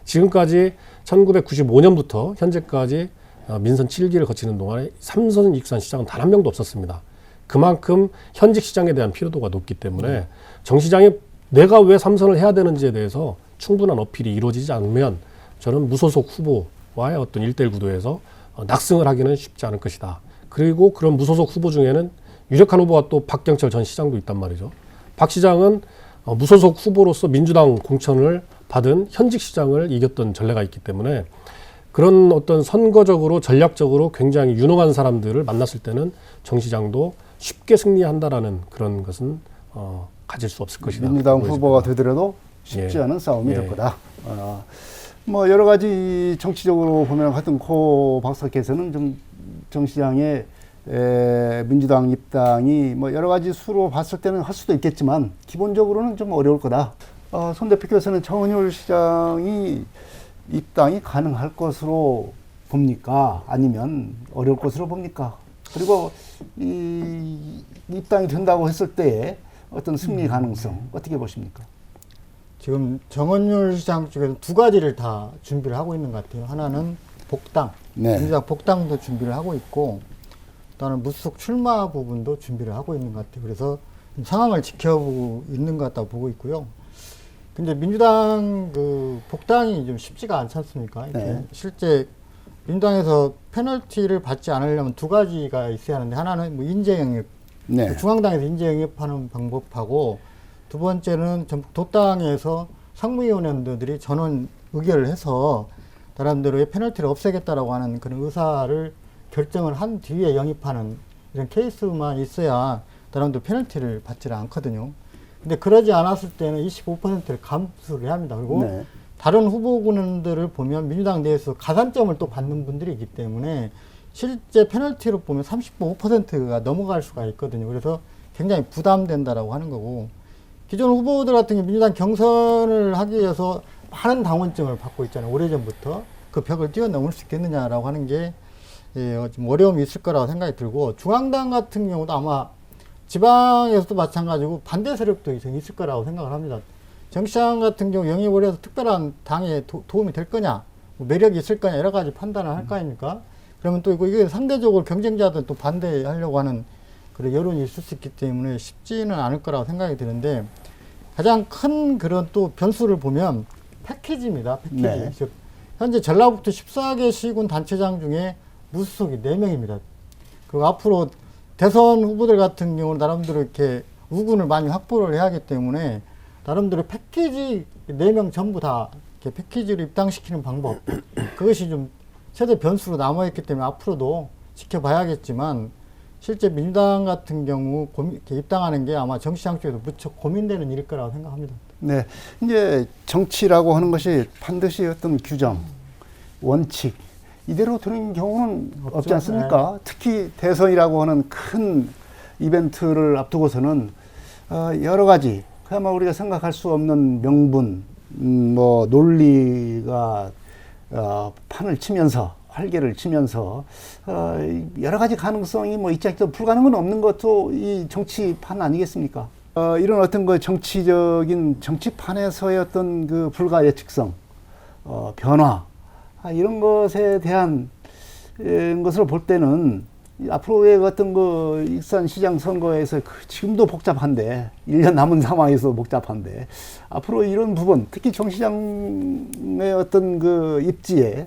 지금까지 1995년부터 현재까지 민선 7기를 거치는 동안에 3선 익산 시장은 단 한 명도 없었습니다. 그만큼 현직 시장에 대한 피로도가 높기 때문에 정 시장이 내가 왜 3선을 해야 되는지에 대해서 충분한 어필이 이루어지지 않으면 저는 무소속 후보와의 어떤 1대1 구도에서 낙승을 하기는 쉽지 않을 것이다. 그리고 그런 무소속 후보 중에는 유력한 후보가 또 박경철 전 시장도 있단 말이죠. 박 시장은 무소속 후보로서 민주당 공천을 받은 현직 시장을 이겼던 전례가 있기 때문에 그런 어떤 선거적으로 전략적으로 굉장히 유능한 사람들을 만났을 때는 정 시장도 쉽게 승리한다라는 그런 것은 가질 수 없을 것이다. 민주당 후보가 되더라도 쉽지 예. 않은 싸움이 예. 될 거다. 뭐 여러 가지 정치적으로 보면 하여튼 고 박사께서는 좀 정 시장의 민주당 입당이 뭐 여러 가지 수로 봤을 때는 할 수도 있겠지만 기본적으로는 좀 어려울 거다. 손 대표께서는 정은율 시장이 입당이 가능할 것으로 봅니까? 아니면 어려울 것으로 봅니까? 그리고 이 입당이 된다고 했을 때의 어떤 승리 가능성 어떻게 보십니까? 지금 정원율 시장 쪽에서 2가지를 다 준비를 하고 있는 것 같아요. 하나는 복당, 네. 민주당 복당도 준비를 하고 있고, 또 하나는 무소속 출마 부분도 준비를 하고 있는 것 같아요. 그래서 상황을 지켜보고 있는 것 같다고 보고 있고요. 근데 민주당 그 복당이 좀 쉽지가 않지 않습니까? 이렇게 네. 실제 민주당에서 페널티를 받지 않으려면 2가지가 있어야 하는데, 하나는 뭐 인재 영입, 네. 중앙당에서 인재 영입하는 방법하고, 두 번째는 전북 도당에서 상무위원회들이 전원 의결을 해서 나름대로의 페널티를 없애겠다라고 하는 그런 의사를 결정을 한 뒤에 영입하는 이런 케이스만 있어야 나름대로 페널티를 받지를 않거든요. 근데 그러지 않았을 때는 25%를 감수를 해야 합니다. 그리고 네. 다른 후보군들을 보면 민주당 내에서 가산점을 또 받는 분들이 있기 때문에 실제 페널티로 보면 35%가 넘어갈 수가 있거든요. 그래서 굉장히 부담된다라고 하는 거고, 기존 후보들 같은 경우 민주당 경선을 하기 위해서 많은 당원증을 받고 있잖아요. 오래전부터. 그 벽을 뛰어넘을 수 있겠느냐라고 하는 게 좀 어려움이 있을 거라고 생각이 들고, 중앙당 같은 경우도 아마 지방에서도 마찬가지고 반대 세력도 있을 거라고 생각을 합니다. 정 시장 같은 경우 영입을 해서 특별한 당에 도움이 될 거냐, 뭐 매력이 있을 거냐, 여러 가지 판단을 할 거 아닙니까? 그러면 또 이게 상대적으로 경쟁자들 또 반대하려고 하는 그런 여론이 있을 수 있기 때문에 쉽지는 않을 거라고 생각이 드는데 가장 큰 그런 또 변수를 보면 패키지입니다. 패키지. 네. 즉 현재 전라북도 14개 시군 단체장 중에 무소속이 4명입니다. 그리고 앞으로 대선 후보들 같은 경우는 나름대로 이렇게 우군을 많이 확보를 해야 하기 때문에 나름대로 패키지 4명 전부 다 이렇게 패키지로 입당시키는 방법 그것이 좀 최대 변수로 남아있기 때문에 앞으로도 지켜봐야겠지만 실제 민주당 같은 경우 이렇게 입당하는 게 아마 정치장 쪽에서 무척 고민되는 일일 거라고 생각합니다. 네. 이제 정치라고 하는 것이 반드시 어떤 규정, 원칙, 이대로 되는 경우는 없지 않습니까? 특히 대선이라고 하는 큰 이벤트를 앞두고서는 여러 가지 그야말로 우리가 생각할 수 없는 명분, 뭐 논리가 판을 치면서 활개를 치면서 여러 가지 가능성이 뭐 있지 않고 불가능은 없는 것도 이 정치판 아니겠습니까? 이런 어떤 그 정치적인 정치판에서의 어떤 그 불가 예측성, 변화 이런 것에 대한 것을 볼 때는 앞으로의 어떤 그 익산시장 선거에서 지금도 복잡한데 1년 남은 상황에서 복잡한데 앞으로 이런 부분 특히 정 시장의 어떤 그 입지에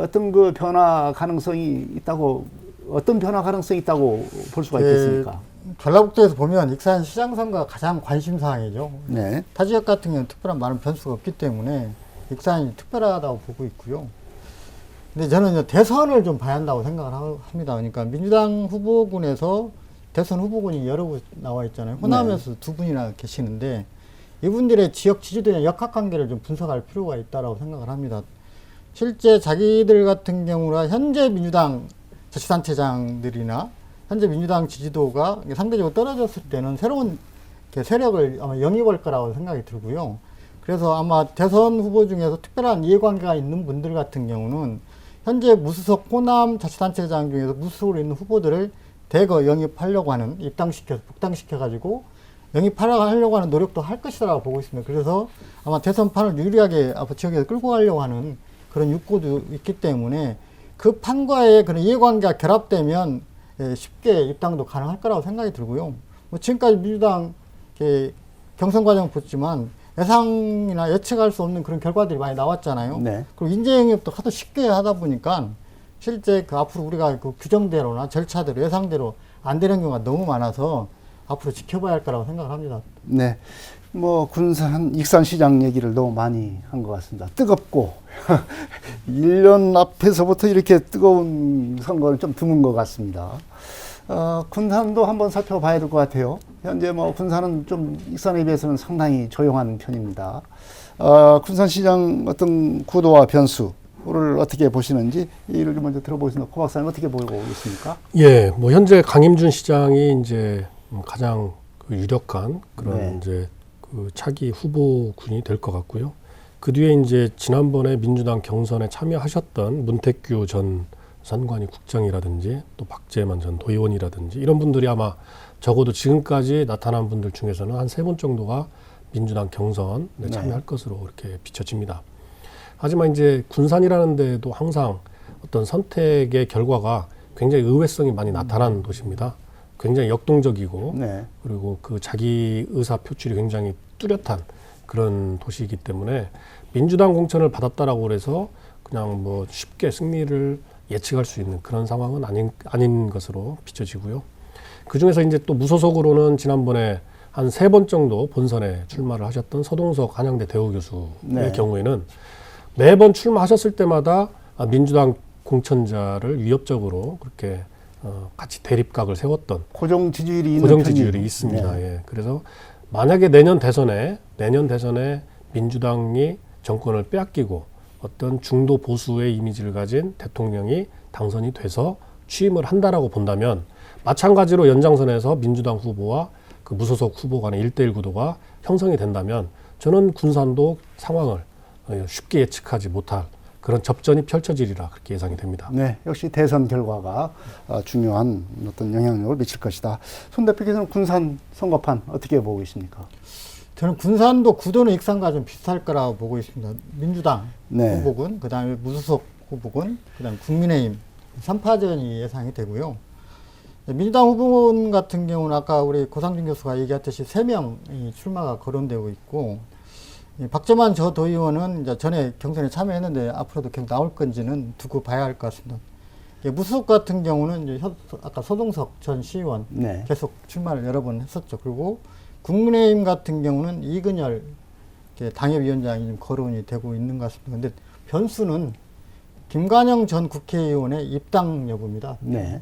어떤 그 변화 가능성이 있다고 어떤 변화 가능성이 있다고 볼 수가 있겠습니까? 전라북도에서 보면 익산시장 선거가 가장 관심 사항이죠. 네. 타 지역 같은 경우는 특별한 많은 변수가 없기 때문에 익산이 특별하다고 보고 있고요. 근데 저는 이제 대선을 좀 봐야 한다고 생각을 합니다. 그러니까 민주당 후보군에서 대선 후보군이 여러 분 나와 있잖아요. 호남에서 2분이나 계시는데 이분들의 지역 지지도의 역학관계를 좀 분석할 필요가 있다고 생각을 합니다. 실제 자기들 같은 경우나 현재 민주당 자치단체장들이나 현재 민주당 지지도가 상대적으로 떨어졌을 때는 새로운 세력을 아마 영입할 거라고 생각이 들고요. 그래서 아마 대선 후보 중에서 특별한 이해관계가 있는 분들 같은 경우는 현재 무소속 호남 자치단체장 중에서 무소속으로 있는 후보들을 대거 영입하려고 하는 복당시켜가지고 영입하려고 하는 노력도 할 것이라고 보고 있습니다. 그래서 아마 대선판을 유리하게 앞으로 지역에서 끌고 가려고 하는 그런 욕구도 있기 때문에 그 판과의 그런 이해관계가 결합되면 쉽게 입당도 가능할 거라고 생각이 들고요. 뭐 지금까지 민주당 경선 과정을 봤지만 예상이나 예측할 수 없는 그런 결과들이 많이 나왔잖아요. 네. 그리고 인재 영입도 하도 쉽게 하다 보니까 실제 그 앞으로 우리가 그 규정대로나 절차대로 예상대로 안 되는 경우가 너무 많아서 앞으로 지켜봐야 할 거라고 생각을 합니다. 네. 뭐 군산 익산시장 얘기를 너무 많이 한 것 같습니다. 뜨겁고 1년 앞에서부터 이렇게 뜨거운 선거는 좀 드문 것 같습니다. 군산도 한번 살펴봐야 될 것 같아요. 현재 뭐 군산은 좀 익산에 비해서는 상당히 조용한 편입니다. 군산시장 어떤 구도와 변수를 어떻게 보시는지 이를 좀 먼저 들어보겠습니다. 고 박사님 어떻게 보고 있습니까? 예, 뭐 현재 강임준 시장이 이제 가장 그 유력한 그런 네. 이제 그 차기 후보군이 될 것 같고요. 그 뒤에 이제 지난번에 민주당 경선에 참여하셨던 문택규 전 선관위 국장이라든지 또 박재만 전 도의원이라든지 이런 분들이 아마 적어도 지금까지 나타난 분들 중에서는 한 3분 정도가 민주당 경선에 참여할 것으로 이렇게 비춰집니다. 하지만 이제 군산이라는 데도 항상 어떤 선택의 결과가 굉장히 의외성이 많이 나타나는 도시입니다. 굉장히 역동적이고 네. 그리고 그 자기 의사 표출이 굉장히 뚜렷한 그런 도시이기 때문에 민주당 공천을 받았다라고 그래서 그냥 뭐 쉽게 승리를 예측할 수 있는 그런 상황은 아닌 것으로 비춰지고요. 그 중에서 이제 또 무소속으로는 지난번에 한 3번 정도 본선에 출마를 하셨던 서동석 한양대 대우 교수의 네. 경우에는 매번 출마하셨을 때마다 민주당 공천자를 위협적으로 그렇게 같이 대립각을 세웠던 고정 지지율이 있는 고정 편이- 지지율이 있습니다. 네. 예. 그래서 만약에 내년 대선에 민주당이 정권을 빼앗기고 어떤 중도 보수의 이미지를 가진 대통령이 당선이 돼서 취임을 한다라고 본다면 마찬가지로 연장선에서 민주당 후보와 그 무소속 후보 간의 1대1 구도가 형성이 된다면 저는 군산도 상황을 쉽게 예측하지 못할 그런 접전이 펼쳐지리라 그렇게 예상이 됩니다. 네, 역시 대선 결과가 중요한 어떤 영향력을 미칠 것이다. 손 대표께서는 군산 선거판 어떻게 보고 계십니까? 저는 군산도 구도는 익산과 좀 비슷할 거라고 보고 있습니다. 민주당 네. 후보군, 그 다음에 무소속 후보군, 그 다음에 국민의힘 3파전이 예상이 되고요. 민주당 후보원 같은 경우는 아까 우리 고상준 교수가 얘기했듯이 3명이 출마가 거론되고 있고, 박재만 저 도의원은 이제 전에 경선에 참여했는데 앞으로도 계속 나올 건지는 두고 봐야 할 것 같습니다. 무소속 같은 경우는 이제 아까 서동석 전 시의원 네. 계속 출마를 여러 번 했었죠. 그리고 국민의힘 같은 경우는 이근열 당협위원장이 좀 거론이 되고 있는 것 같습니다. 근데 변수는 김관영 전 국회의원의 입당 여부입니다. 네.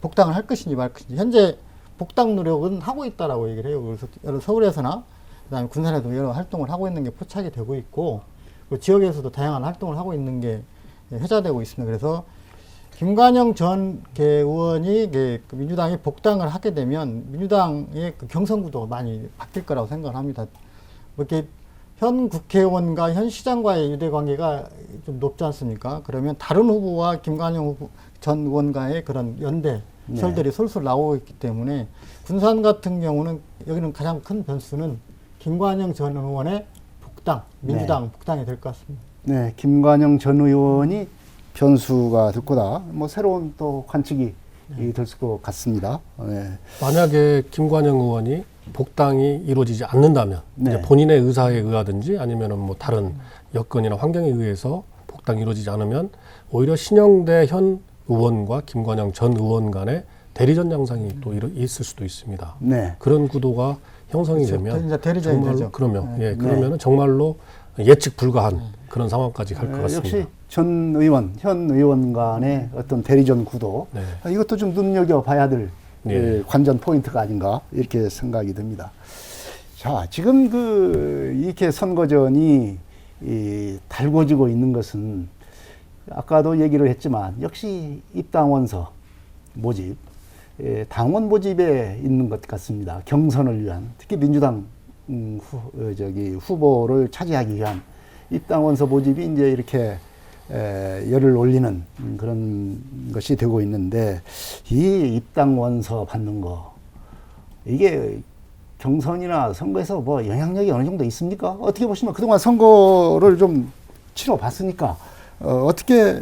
복당을 할 것인지 말 것인지. 현재 복당 노력은 하고 있다라고 얘기를 해요. 그래서 여러 서울에서나 그다음에 군산에도 여러 활동을 하고 있는 게 포착이 되고 있고, 그 지역에서도 다양한 활동을 하고 있는 게 회자되고 있습니다. 그래서 김관영 전 의원이 민주당이 복당을 하게 되면 민주당의 그 경선 구도가 많이 바뀔 거라고 생각을 합니다. 이렇게 현 국회의원과 현 시장과의 유대 관계가 좀 높지 않습니까? 그러면 다른 후보와 김관영 후보 전 의원과의 그런 연대설들이 솔솔 나오고 있기 때문에 군산 같은 경우는 여기는 가장 큰 변수는 김관영 전 의원의 복당, 민주당 복당이 될 것 같습니다. 네, 김관영 전 의원이 변수가 될 거다. 뭐 새로운 또 관측이 될 것 같습니다. 네. 만약에 김관영 의원이 복당이 이루어지지 않는다면 네. 이제 본인의 의사에 의하든지 아니면은 뭐 다른 여건이나 환경에 의해서 복당이 이루어지지 않으면 오히려 신영대 현 의원과 김관영 전 의원 간의 대리전 양상이 또 있을 수도 있습니다. 네. 그런 구도가 형성이 그렇죠. 되면 이제 대리전이 정말로 되죠. 그러면 네. 그러면은 정말로 예측 불가한 그런 상황까지 갈 것 같습니다. 역시 전 의원, 현 의원 간의 어떤 대리전 구도, 네. 이것도 좀 눈여겨봐야 될 네. 관전 포인트가 아닌가 이렇게 생각이 듭니다. 자, 지금 이렇게 선거전이 달궈지고 있는 것은 아까도 얘기를 했지만 역시 입당원서 모집, 당원 모집에 있는 것 같습니다. 경선을 위한, 특히 민주당 후보를 차지하기 위한 입당원서 모집이 이제 이렇게 열을 올리는 그런 것이 되고 있는데, 이 입당원서 받는 거, 이게 경선이나 선거에서 뭐 영향력이 어느 정도 있습니까? 어떻게 보시면 그동안 선거를 좀 치러봤으니까 어떻게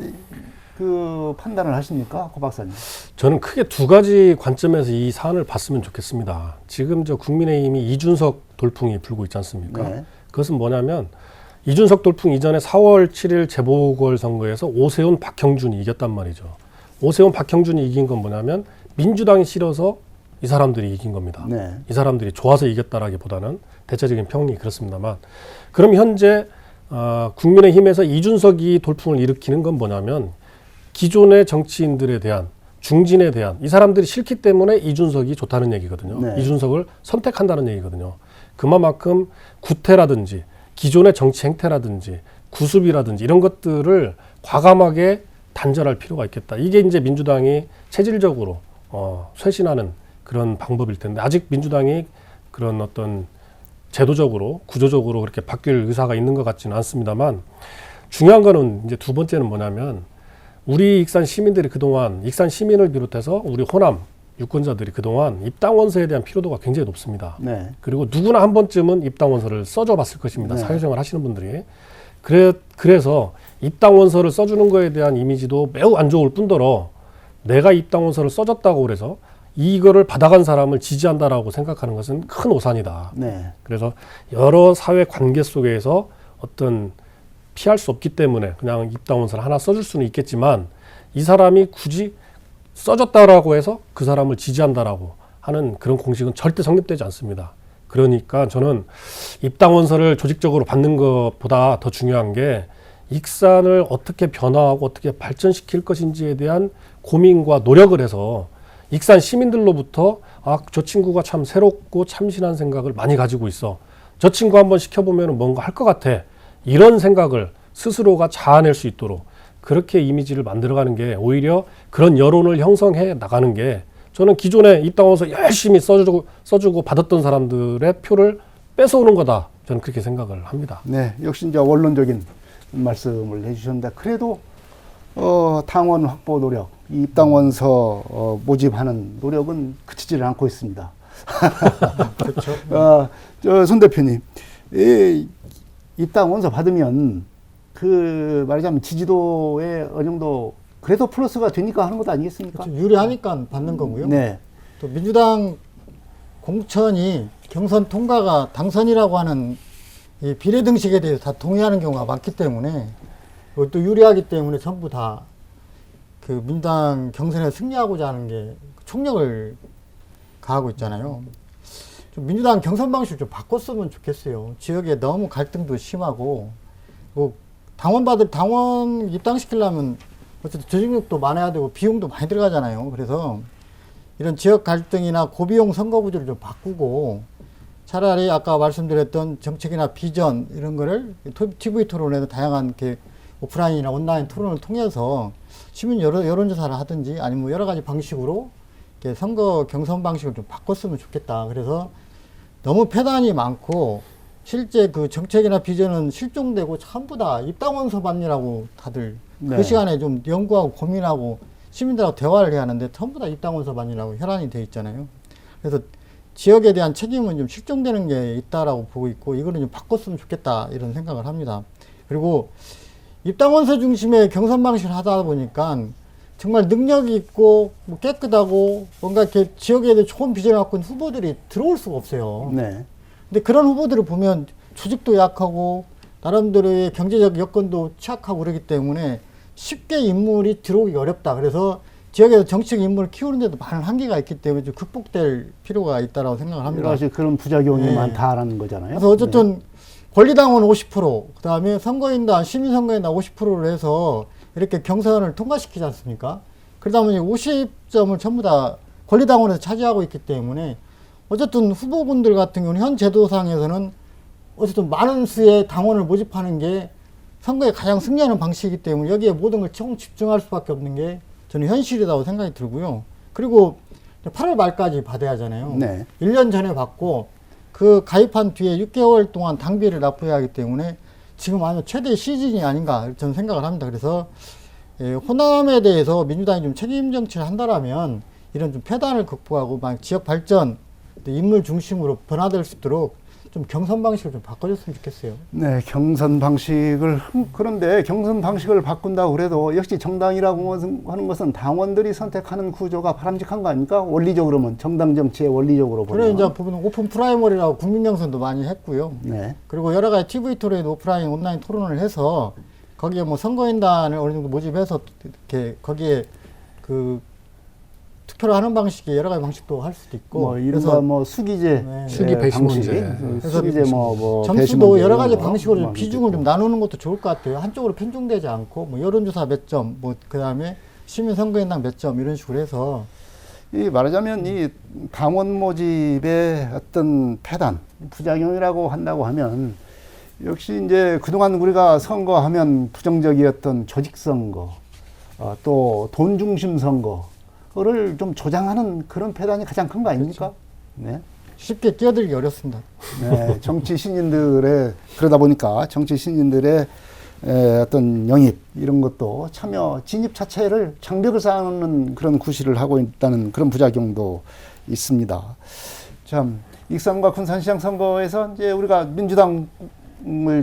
판단을 하십니까, 고 박사님? 저는 크게 두 가지 관점에서 이 사안을 봤으면 좋겠습니다. 지금 국민의힘이 이준석 돌풍이 불고 있지 않습니까? 네. 그것은 뭐냐면 이준석 돌풍 이전에 4월 7일 재보궐선거에서 오세훈 박형준이 이겼단 말이죠. 오세훈 박형준이 이긴 건 뭐냐면 민주당이 싫어서 이 사람들이 이긴 겁니다. 네. 이 사람들이 좋아서 이겼다라기보다는 대체적인 평이 그렇습니다만, 그럼 현재 국민의힘에서 이준석이 돌풍을 일으키는 건 뭐냐면 기존의 정치인들에 대한, 중진에 대한, 이 사람들이 싫기 때문에 이준석이 좋다는 얘기거든요. 네. 이준석을 선택한다는 얘기거든요. 그만큼 구태라든지 기존의 정치 행태라든지 구습이라든지 이런 것들을 과감하게 단절할 필요가 있겠다. 이게 이제 민주당이 체질적으로 쇄신하는 그런 방법일 텐데, 아직 민주당이 그런 어떤 제도적으로 구조적으로 그렇게 바뀔 의사가 있는 것 같지는 않습니다만, 중요한 거는 이제 두 번째는 뭐냐면 우리 익산 시민들이 그동안, 익산 시민을 비롯해서 우리 호남 유권자들이 그동안 입당원서에 대한 피로도가 굉장히 높습니다. 네. 그리고 누구나 한 번쯤은 입당원서를 써줘 봤을 것입니다. 네. 사회생활 하시는 분들이. 그래서 입당원서를 써주는 거에 대한 이미지도 매우 안 좋을 뿐더러 내가 입당원서를 써줬다고 그래서 이거를 받아간 사람을 지지한다라고 생각하는 것은 큰 오산이다. 네. 그래서 여러 사회 관계 속에서 어떤 피할 수 없기 때문에 그냥 입당원서를 하나 써줄 수는 있겠지만, 이 사람이 굳이 써줬다라고 해서 그 사람을 지지한다라고 하는 그런 공식은 절대 성립되지 않습니다. 그러니까 저는 입당원서를 조직적으로 받는 것보다 더 중요한 게 익산을 어떻게 변화하고 어떻게 발전시킬 것인지에 대한 고민과 노력을 해서 익산 시민들로부터 저 친구가 참 새롭고 참신한 생각을 많이 가지고 있어, 저 친구 한번 시켜보면 뭔가 할 것 같아, 이런 생각을 스스로가 자아낼 수 있도록 그렇게 이미지를 만들어가는 게, 오히려 그런 여론을 형성해 나가는 게, 저는 기존에 입당원서 열심히 써주고 받았던 사람들의 표를 뺏어오는 거다, 저는 그렇게 생각을 합니다. 네, 역시 이제 원론적인 말씀을 해주셨는데, 그래도 당원 확보 노력, 이 입당원서 모집하는 노력은 그치지를 않고 있습니다. 그렇죠. 손 대표님, 이 입당원서 받으면 말하자면 지지도에 어느 정도 그래도 플러스가 되니까 하는 것 아니겠습니까? 그렇죠. 유리하니까 받는 거고요. 네. 또 민주당 공천이 경선 통과가 당선이라고 하는 이 비례등식에 대해서 다 동의하는 경우가 많기 때문에 그것도 유리하기 때문에 전부 다 그 민주당 경선에 승리하고자 하는 게 총력을 가하고 있잖아요. 좀 민주당 경선 방식을 좀 바꿨으면 좋겠어요. 지역에 너무 갈등도 심하고 뭐 당원 입당시키려면 어쨌든 조직력도 많아야 되고 비용도 많이 들어가잖아요. 그래서 이런 지역 갈등이나 고비용 선거 구조를 좀 바꾸고 차라리 아까 말씀드렸던 정책이나 비전 이런 거를 TV 토론에도 다양한 이렇게 오프라인이나 온라인 토론을 통해서 시민 여론조사를 하든지 아니면 뭐 여러 가지 방식으로 이렇게 선거 경선 방식을 좀 바꿨으면 좋겠다. 그래서 너무 폐단이 많고 실제 그 정책이나 비전은 실종되고 전부 다 입당원서 반이라고 다들 네. 그 시간에 좀 연구하고 고민하고 시민들하고 대화를 해야 하는데 전부 다 입당원서 반이라고 혈안이 돼 있잖아요. 그래서 지역에 대한 책임은 좀 실종되는 게 있다라고 보고 있고 이거는 좀 바꿨으면 좋겠다 이런 생각을 합니다. 그리고 입당원서 중심의 경선 방식을 하다 보니까 정말 능력이 있고 뭐 깨끗하고 뭔가 이렇게 지역에 대해 좋은 비전을 갖고 있는 후보들이 들어올 수가 없어요. 네. 근데 그런 후보들을 보면 조직도 약하고 나름대로의 경제적 여건도 취약하고 그러기 때문에 쉽게 인물이 들어오기 어렵다. 그래서 지역에서 정치적 인물을 키우는데도 많은 한계가 있기 때문에 좀 극복될 필요가 있다고 생각을 합니다. 여러 가지 그런 부작용이 네. 많다라는 거잖아요. 그래서 어쨌든 권리당원 50%, 그 다음에 선거인단, 시민선거인단 50%를 해서 이렇게 경선을 통과시키지 않습니까? 그러다 보니 50점을 전부 다 권리당원에서 차지하고 있기 때문에 어쨌든 후보군들 같은 경우는 현 제도상에서는 어쨌든 많은 수의 당원을 모집하는 게 선거에 가장 승리하는 방식이기 때문에 여기에 모든 걸 총 집중할 수밖에 없는 게 저는 현실이라고 생각이 들고요. 그리고 8월 말까지 받아야 하잖아요. 네. 1년 전에 받고 그 가입한 뒤에 6개월 동안 당비를 납부해야 하기 때문에 지금 아마 최대 시즌이 아닌가 저는 생각을 합니다. 그래서 호남에 대해서 민주당이 좀 책임 정치를 한다라면 이런 좀 폐단을 극복하고 막 지역 발전, 인물 중심으로 변화될 수 있도록 좀 경선 방식을 좀 바꿔줬으면 좋겠어요. 네, 경선 방식을 그런데 경선 방식을 바꾼다고 그래도 역시 정당이라고 하는 것은 당원들이 선택하는 구조가 바람직한 거 아닙니까? 원리적으로는 정당 정치의 원리적으로 보면. 그래 이제 보면 오픈 프라이머리라고 국민 경선도 많이 했고요. 네. 그리고 여러 가지 TV 토론에도 오프라인, 온라인 토론을 해서 거기에 뭐 선거인단을 어느 정도 모집해서 이렇게 거기에 그 투표를 하는 방식이 여러 가지 방식도 할 수도 있고. 뭐 이른바 뭐 수기제, 네. 수기 배시 문제. 그래서 수기제 뭐 배시 점수도 문제 여러 가지 이런 거 방식으로 뭐 비중을 좀 나누는 것도 좋을 것 같아요. 한쪽으로 편중되지 않고 뭐 여론조사 몇 점, 뭐 그다음에 시민 선거인단 몇 점 이런 식으로 해서 이 말하자면 이 당원 모집의 어떤 폐단, 부작용이라고 한다고 하면 역시 이제 그동안 우리가 선거하면 부정적이었던 조직 선거, 또 돈 중심 선거를 좀 조장하는 그런 폐단이 가장 큰 거 아닙니까? 네. 쉽게 끼어들기 어렵습니다. 네, 정치 신인들의 그러다 보니까 정치 신인들의 어떤 영입 이런 것도 참여 진입 자체를 장벽을 쌓는 그런 구실을 하고 있다는 그런 부작용도 있습니다. 참 익산과 군산시장 선거에서 이제 우리가 민주당을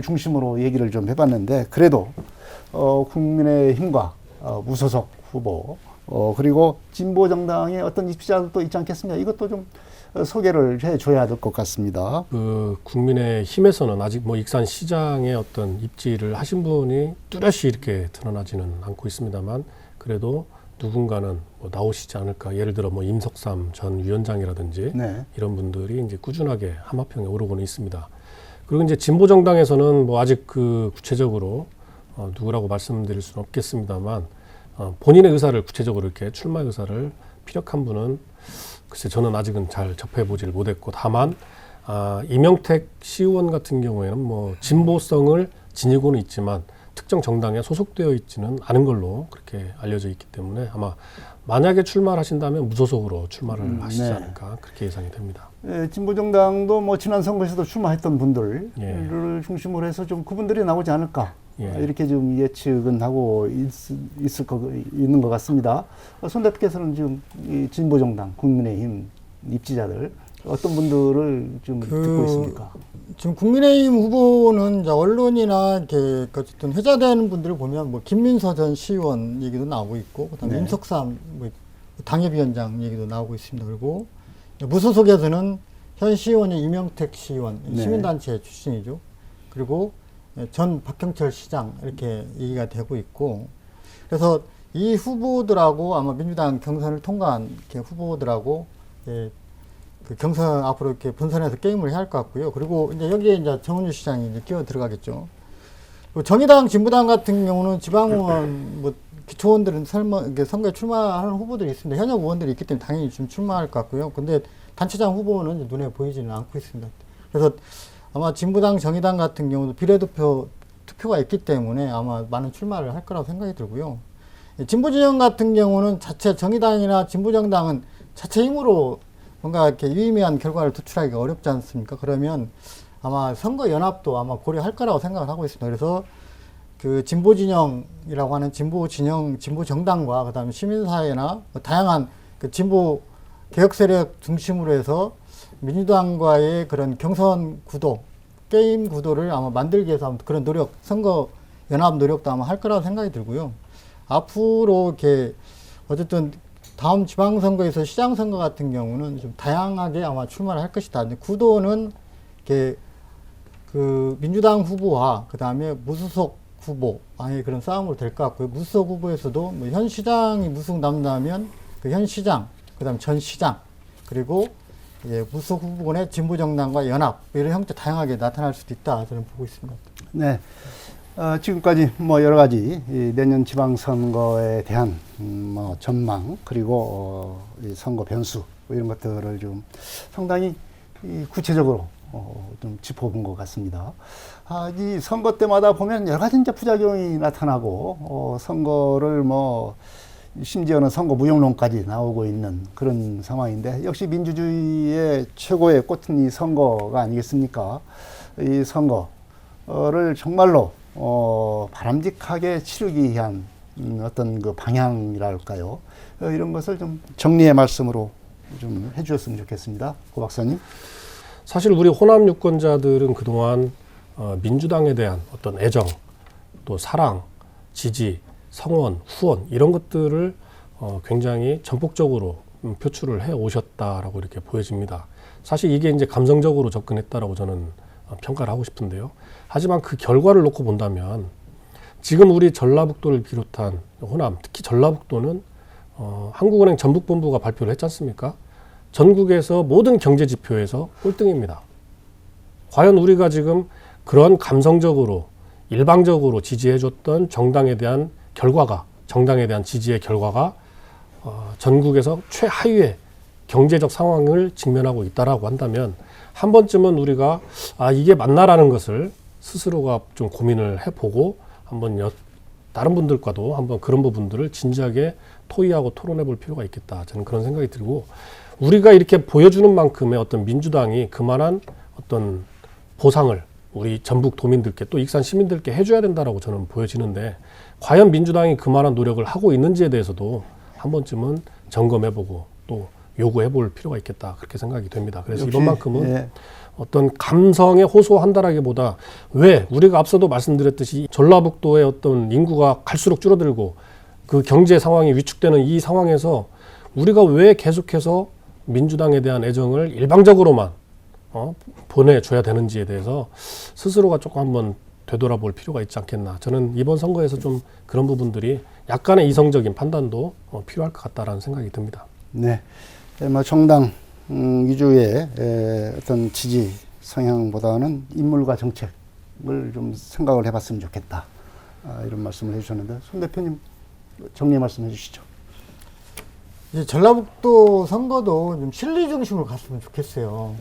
중심으로 얘기를 좀 해봤는데 그래도 국민의힘과 무소속 후보 그리고 진보 정당의 어떤 입지자들도 있지 않겠습니까? 이것도 좀 소개를 해줘야 될 것 같습니다. 그 국민의힘에서는 아직 뭐 익산시장의 어떤 입지를 하신 분이 뚜렷이 이렇게 드러나지는 않고 있습니다만 그래도 누군가는 뭐 나오시지 않을까. 예를 들어 뭐 임석삼 전 위원장이라든지 네. 이런 분들이 이제 꾸준하게 하마평에 오르고는 있습니다. 그리고 이제 진보 정당에서는 뭐 아직 그 구체적으로 누구라고 말씀드릴 수는 없겠습니다만 본인의 의사를 구체적으로 이렇게 출마 의사를 피력한 분은 글쎄 저는 아직은 잘 접해보지를 못했고 다만 이명택 시의원 같은 경우에는 뭐 진보성을 지니고는 있지만 특정 정당에 소속되어 있지는 않은 걸로 그렇게 알려져 있기 때문에 아마 만약에 출마를 하신다면 무소속으로 출마를 하시지 네. 않을까 그렇게 예상이 됩니다. 진보정당도 뭐 지난 선거에서도 출마했던 분들을 예. 중심으로 해서 좀 그분들이 나오지 않을까 예. 이렇게 좀 예측은 하고 있는 것 같습니다. 손 대표께서는 지금 이 진보정당 국민의힘 입지자들 어떤 분들을 좀 듣고 있습니까? 지금 국민의힘 후보는 이제 언론이나 이렇게 어쨌든 회자되는 분들을 보면 뭐 김민서 전 시의원 얘기도 나오고 있고, 그다음에 네. 임석삼 뭐 당협위원장 얘기도 나오고 있습니다. 그리고 무소속에서는 현 시의원이 이명택 시의원, 네. 시민단체 출신이죠. 그리고 전 박경철 시장 이렇게 얘기가 되고 있고, 그래서 이 후보들하고 아마 민주당 경선을 통과한 이렇게 후보들하고 그 경선 앞으로 이렇게 본선에서 게임을 해야 할 것 같고요. 그리고 이제 여기에 이제 정은유 시장이 이제 끼어 들어가겠죠. 그리고 정의당, 진보당 같은 경우는 지방의원, 뭐 기초의원들은 선거에 출마하는 후보들이 있습니다. 현역 의원들이 있기 때문에 당연히 좀 출마할 것 같고요. 근데 단체장 후보는 이제 눈에 보이지는 않고 있습니다. 그래서 아마 진보당, 정의당 같은 경우도 비례투표가 있기 때문에 아마 많은 출마를 할 거라고 생각이 들고요. 진보 진영 같은 경우는 자체 정의당이나 진보정당은 자체 힘으로 뭔가 이렇게 유의미한 결과를 도출하기가 어렵지 않습니까? 그러면 아마 선거 연합도 아마 고려할 거라고 생각을 하고 있습니다. 그래서 그 진보 진영이라고 하는 진보 진영, 진보 정당과 그다음에 시민사회나 다양한 그 진보 개혁 세력 중심으로 해서 민주당과의 그런 경선 구도, 게임 구도를 아마 만들기 위해서 그런 노력, 선거 연합 노력도 아마 할 거라고 생각이 들고요. 앞으로 이렇게 어쨌든 다음 지방선거에서 시장선거 같은 경우는 좀 다양하게 아마 출마를 할 것이다. 근데 구도는 이렇게 그 민주당 후보와 그 다음에 무소속 후보의 그런 싸움으로 될 것 같고요. 무소속 후보에서도 뭐 현 시장이 무소속 남다면 그 현 시장, 그 다음에 전 시장, 그리고 무소속 후보군의 진보정당과 연합, 이런 형태 다양하게 나타날 수도 있다. 저는 보고 있습니다. 네. 지금까지 뭐 여러 가지 이 내년 지방선거에 대한 뭐 전망 그리고 이 선거 변수 뭐 이런 것들을 좀 상당히 구체적으로 좀 짚어본 것 같습니다. 이 선거 때마다 보면 여러 가지 이제 부작용이 나타나고 선거를 뭐 심지어는 선거 무용론까지 나오고 있는 그런 상황인데 역시 민주주의의 최고의 꽃은 이 선거가 아니겠습니까? 이 선거를 정말로 바람직하게 치르기 위한 어떤 그 방향이랄까요? 이런 것을 좀 정리의 말씀으로 좀 해주셨으면 좋겠습니다. 고 박사님. 사실 우리 호남 유권자들은 그동안 민주당에 대한 어떤 애정, 또 사랑, 지지, 성원, 후원 이런 것들을 굉장히 전폭적으로 표출을 해 오셨다라고 이렇게 보여집니다. 사실 이게 이제 감성적으로 접근했다라고 저는 평가를 하고 싶은데요. 하지만 그 결과를 놓고 본다면 지금 우리 전라북도를 비롯한 호남, 특히 전라북도는 한국은행 전북본부가 발표를 했지 않습니까? 전국에서 모든 경제 지표에서 꼴등입니다. 과연 우리가 지금 그런 감성적으로 일방적으로 지지해줬던 정당에 대한 결과가, 정당에 대한 지지의 결과가 전국에서 최하위의 경제적 상황을 직면하고 있다라고 한다면 한 번쯤은 우리가 이게 맞나라는 것을 스스로가 좀 고민을 해보고 한번 다른 분들과도 한번 그런 부분들을 진지하게 토의하고 토론해 볼 필요가 있겠다. 저는 그런 생각이 들고 우리가 이렇게 보여주는 만큼의 어떤 민주당이 그만한 어떤 보상을 우리 전북 도민들께 또 익산 시민들께 해줘야 된다라고 저는 보여지는데 과연 민주당이 그만한 노력을 하고 있는지에 대해서도 한 번쯤은 점검해보고 또 요구해볼 필요가 있겠다 그렇게 생각이 됩니다. 그래서 역시, 이번만큼은 예. 어떤 감성에 호소한다라기보다 왜 우리가 앞서도 말씀드렸듯이 전라북도의 어떤 인구가 갈수록 줄어들고 그 경제 상황이 위축되는 이 상황에서 우리가 왜 계속해서 민주당에 대한 애정을 일방적으로만 보내줘야 되는지에 대해서 스스로가 조금 한번 되돌아볼 필요가 있지 않겠나. 저는 이번 선거에서 좀 그런 부분들이 약간의 이성적인 판단도 필요할 것 같다라는 생각이 듭니다. 네. 뭐 정당 위주의 어떤 지지 성향보다는 인물과 정책을 좀 생각을 해봤으면 좋겠다. 이런 말씀을 해주셨는데 손 대표님 정리 말씀해 주시죠. 이제 전라북도 선거도 좀 실리 중심으로 갔으면 좋겠어요.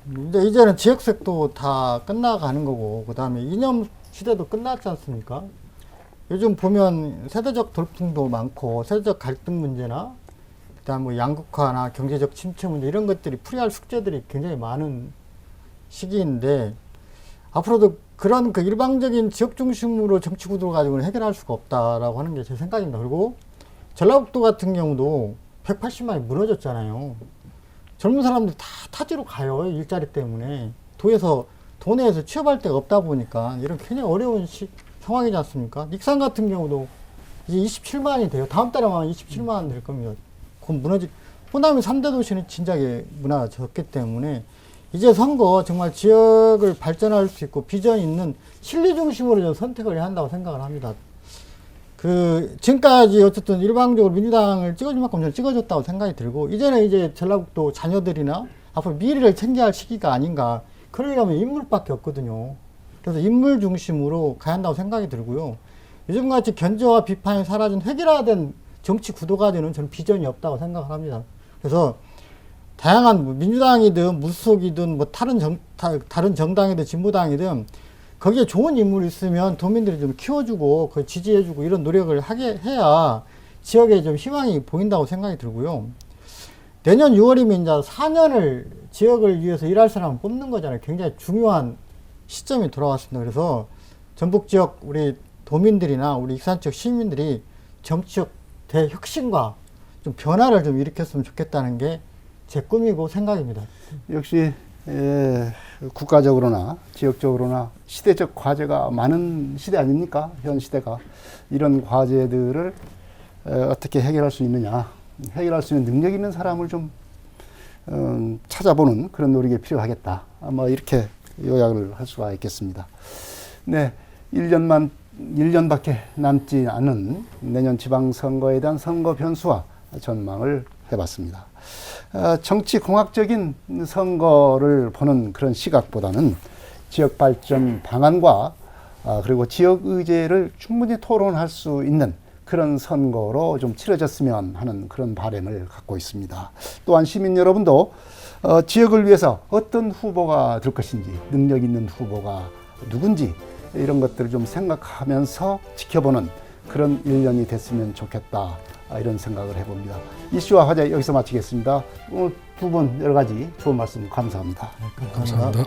근데 이제는 지역색도 다 끝나가는 거고, 그 다음에 이념 시대도 끝났지 않습니까? 요즘 보면 세대적 돌풍도 많고, 세대적 갈등 문제나, 그 다음 뭐 양극화나 경제적 침체 문제, 이런 것들이 풀이할 숙제들이 굉장히 많은 시기인데, 앞으로도 그런 그 일방적인 지역 중심으로 정치 구도를 가지고는 해결할 수가 없다라고 하는 게 제 생각입니다. 그리고 전라북도 같은 경우도 180만이 무너졌잖아요. 젊은 사람들 다 타지로 가요. 일자리 때문에. 도내에서 취업할 데가 없다 보니까 이런 굉장히 어려운 상황이지 않습니까? 익산 같은 경우도 이제 27만이 돼요. 다음 달에만 27만 될 겁니다. 그럼 호남이 3대 도시는 진작에 문화가 적기 때문에 이제 선거 정말 지역을 발전할 수 있고 비전 있는 실리 중심으로 좀 선택을 해야 한다고 생각을 합니다. 지금까지 어쨌든 일방적으로 민주당을 찍어줄 만큼 저는 찍어줬다고 생각이 들고, 이제는 이제 전라북도 자녀들이나 앞으로 미래를 챙겨야 할 시기가 아닌가. 그러려면 인물밖에 없거든요. 그래서 인물 중심으로 가야 한다고 생각이 들고요. 요즘같이 견제와 비판이 사라진 획일화된 정치 구도가 되는 저는 비전이 없다고 생각을 합니다. 그래서 다양한 민주당이든 무소속이든 뭐 다른 정당이든 진보당이든 거기에 좋은 인물이 있으면 도민들이 좀 키워주고 그 지지해주고 이런 노력을 하게 해야 지역에 좀 희망이 보인다고 생각이 들고요. 내년 6월이면 이제 4년을 지역을 위해서 일할 사람을 뽑는 거잖아요. 굉장히 중요한 시점이 돌아왔습니다. 그래서 전북 지역 우리 도민들이나 우리 익산 지역 시민들이 정치적 대혁신과 좀 변화를 좀 일으켰으면 좋겠다는 게 제 꿈이고 생각입니다. 역시 국가적으로나 지역적으로나 시대적 과제가 많은 시대 아닙니까? 현 시대가. 이런 과제들을 어떻게 해결할 수 있느냐, 해결할 수 있는 능력 있는 사람을 좀 찾아보는 그런 노력이 필요하겠다. 아마 이렇게 요약을 할 수가 있겠습니다. 네, 1년밖에 남지 않은 내년 지방선거에 대한 선거 변수와 전망을 해봤습니다. 정치공학적인 선거를 보는 그런 시각보다는 지역 발전 방안과 그리고 지역 의제를 충분히 토론할 수 있는 그런 선거로 좀 치러졌으면 하는 그런 바람을 갖고 있습니다. 또한 시민 여러분도 지역을 위해서 어떤 후보가 될 것인지, 능력 있는 후보가 누군지 이런 것들을 좀 생각하면서 지켜보는 그런 1년이 됐으면 좋겠다, 이런 생각을 해봅니다. 이슈와 화제 여기서 마치겠습니다. 오늘 두 분 여러 가지 좋은 말씀 감사합니다. 감사합니다.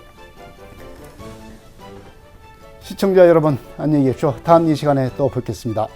시청자 여러분 안녕히 계십시오. 다음 이 시간에 또 뵙겠습니다.